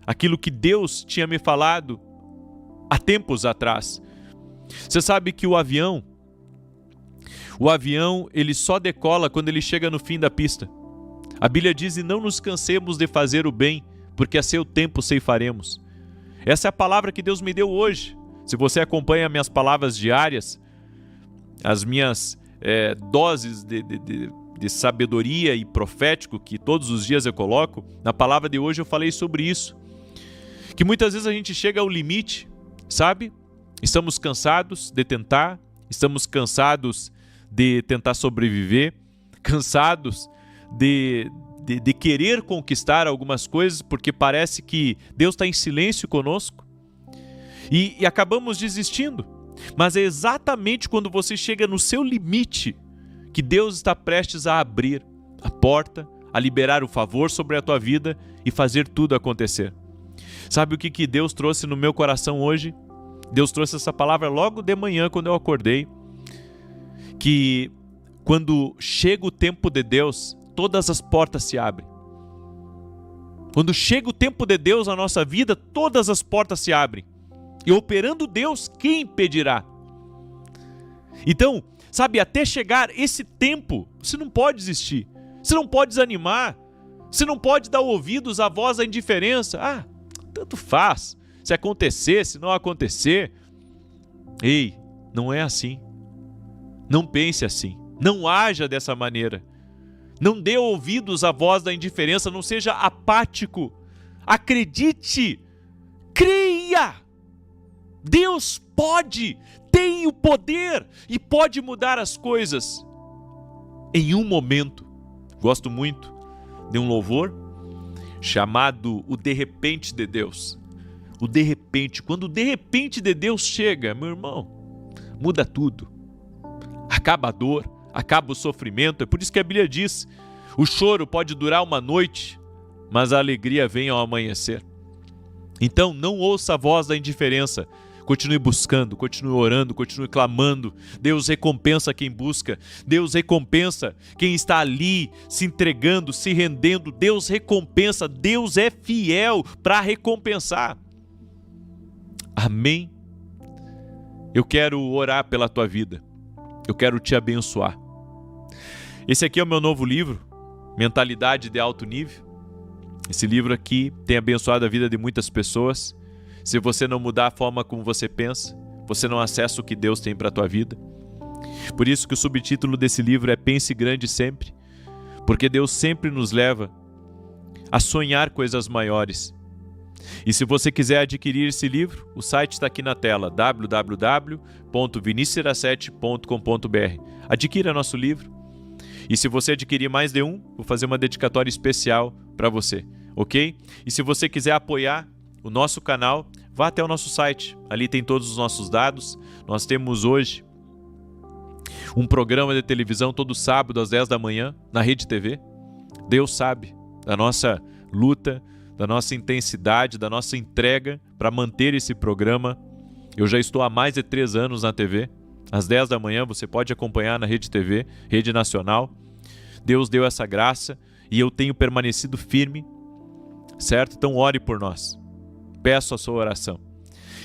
aquilo que Deus tinha me falado há tempos atrás. Você sabe que o avião ele só decola quando ele chega no fim da pista. A Bíblia diz, e não nos cansemos de fazer o bem, porque a seu tempo ceifaremos. Essa é a palavra que Deus me deu hoje. Se você acompanha minhas palavras diárias, as minhas doses de sabedoria e profético que todos os dias eu coloco, na palavra de hoje eu falei sobre isso. Que muitas vezes a gente chega ao limite, Estamos cansados de tentar, estamos cansados de tentar sobreviver, cansados de querer conquistar algumas coisas, porque parece que Deus está em silêncio conosco e acabamos desistindo. Mas é exatamente quando você chega no seu limite que Deus está prestes a abrir a porta, a liberar o favor sobre a tua vida e fazer tudo acontecer. Sabe o que Deus trouxe no meu coração hoje? Deus trouxe essa palavra logo de manhã quando eu acordei, que quando chega o tempo de Deus, todas as portas se abrem. Quando chega o tempo de Deus na nossa vida, todas as portas se abrem. E operando Deus, quem impedirá? Então, até chegar esse tempo, você não pode desistir, você não pode desanimar, você não pode dar ouvidos à voz da indiferença. Tanto faz, se acontecer, se não acontecer. Ei, não é assim. Não pense assim, não haja dessa maneira. Não dê ouvidos à voz da indiferença, não seja apático. Acredite, creia. Deus pode, tem o poder e pode mudar as coisas em um momento. Gosto muito de um louvor chamado O De Repente de Deus. O de repente, quando o de repente de Deus chega, meu irmão, muda tudo. Acaba a dor, acaba o sofrimento. É por isso que a Bíblia diz, o choro pode durar uma noite, mas a alegria vem ao amanhecer. Então não ouça a voz da indiferença. Continue buscando, continue orando, continue clamando. Deus recompensa quem busca. Deus recompensa quem está ali se entregando, se rendendo. Deus recompensa. Deus é fiel para recompensar. Amém? Eu quero orar pela tua vida. Eu quero te abençoar. Esse aqui é o meu novo livro, Mentalidade de Alto Nível. Esse livro aqui tem abençoado a vida de muitas pessoas. Se você não mudar a forma como você pensa, você não acessa o que Deus tem para a tua vida. Por isso que o subtítulo desse livro é Pense Grande Sempre, porque Deus sempre nos leva a sonhar coisas maiores. E se você quiser adquirir esse livro, o site está aqui na tela, www.vinicius17.com.br. Adquira nosso livro. E se você adquirir mais de um, vou fazer uma dedicatória especial para você, ok? E se você quiser apoiar o nosso canal, vá até o nosso site. Ali tem todos os nossos dados. Nós temos hoje um programa de televisão todo sábado às 10 da manhã na Rede TV. Deus sabe da nossa luta, da nossa intensidade, da nossa entrega para manter esse programa. Eu já estou há mais de 3 anos na TV. Às 10 da manhã você pode acompanhar na Rede TV, Rede Nacional. Deus deu essa graça e eu tenho permanecido firme, certo? Então ore por nós. Peço a sua oração.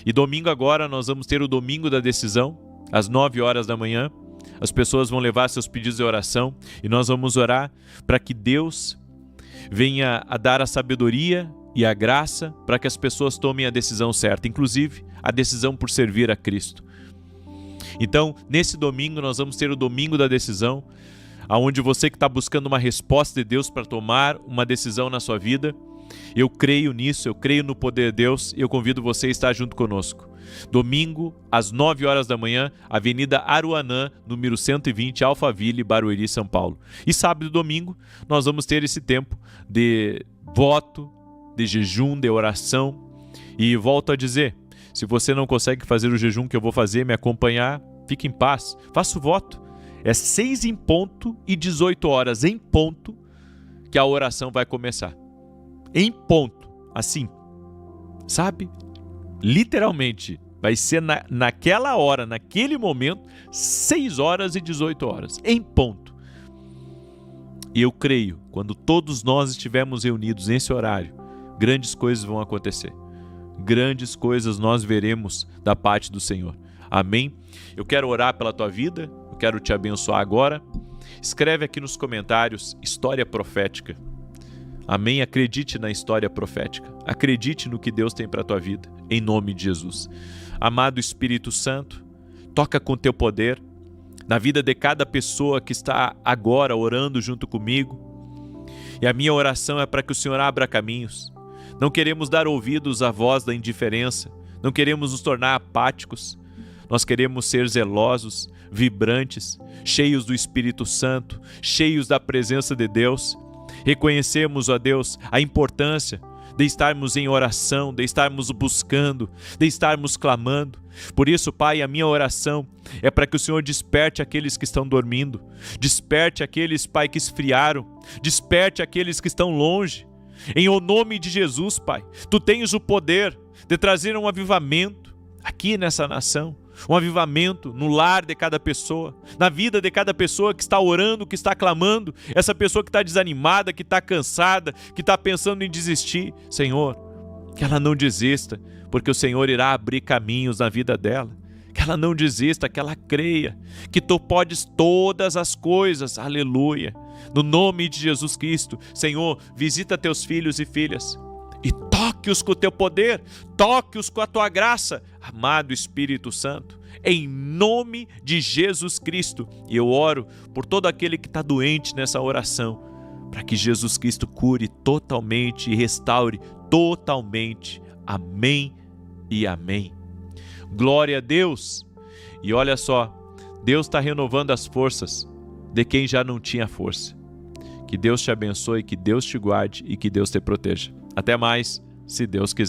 E domingo agora nós vamos ter o Domingo da Decisão, às 9 horas da manhã. As pessoas vão levar seus pedidos de oração e nós vamos orar para que Deus venha a dar a sabedoria e a graça para que as pessoas tomem a decisão certa, inclusive a decisão por servir a Cristo. Então, nesse domingo, nós vamos ter o Domingo da Decisão, onde você que está buscando uma resposta de Deus para tomar uma decisão na sua vida, eu creio nisso, eu creio no poder de Deus e eu convido você a estar junto conosco. Domingo, às 9 horas da manhã, Avenida Aruanã, número 120, Alphaville, Barueri, São Paulo. E sábado e domingo, nós vamos ter esse tempo de voto, de jejum, de oração. E volto a dizer, se você não consegue fazer o jejum que eu vou fazer, me acompanhar, fique em paz. Faça o voto. É 6 em ponto e 18 horas em ponto que a oração vai começar. Em ponto. Assim. Sabe? Literalmente, vai ser naquela hora, naquele momento, 6 horas e 18 horas, em ponto. E eu creio, quando todos nós estivermos reunidos nesse horário, grandes coisas vão acontecer. Grandes coisas nós veremos da parte do Senhor. Amém? Eu quero orar pela tua vida, eu quero te abençoar agora. Escreve aqui nos comentários, história profética. Amém? Acredite na história profética. Acredite no que Deus tem para a tua vida, em nome de Jesus. Amado Espírito Santo, toca com teu poder na vida de cada pessoa que está agora orando junto comigo. E a minha oração é para que o Senhor abra caminhos. Não queremos dar ouvidos à voz da indiferença. Não queremos nos tornar apáticos. Nós queremos ser zelosos, vibrantes, cheios do Espírito Santo, cheios da presença de Deus. Reconhecemos, ó Deus, a importância de estarmos em oração, de estarmos buscando, de estarmos clamando. Por isso, Pai, a minha oração é para que o Senhor desperte aqueles que estão dormindo, desperte aqueles, Pai, que esfriaram, desperte aqueles que estão longe. Em o nome de Jesus, Pai, Tu tens o poder de trazer um avivamento aqui nessa nação, um avivamento no lar de cada pessoa, na vida de cada pessoa que está orando, que está clamando, essa pessoa que está desanimada, que está cansada, que está pensando em desistir. Senhor, que ela não desista, porque o Senhor irá abrir caminhos na vida dela. Que ela não desista, que ela creia, que Tu podes todas as coisas, aleluia. No nome de Jesus Cristo, Senhor, visita Teus filhos e filhas e toque-os com o Teu poder, toque-os com a Tua graça, amado Espírito Santo, em nome de Jesus Cristo. E eu oro por todo aquele que está doente nessa oração, para que Jesus Cristo cure totalmente e restaure totalmente. Amém e amém. Glória a Deus. E olha só, Deus está renovando as forças de quem já não tinha força. Que Deus te abençoe, que Deus te guarde e que Deus te proteja. Até mais, se Deus quiser.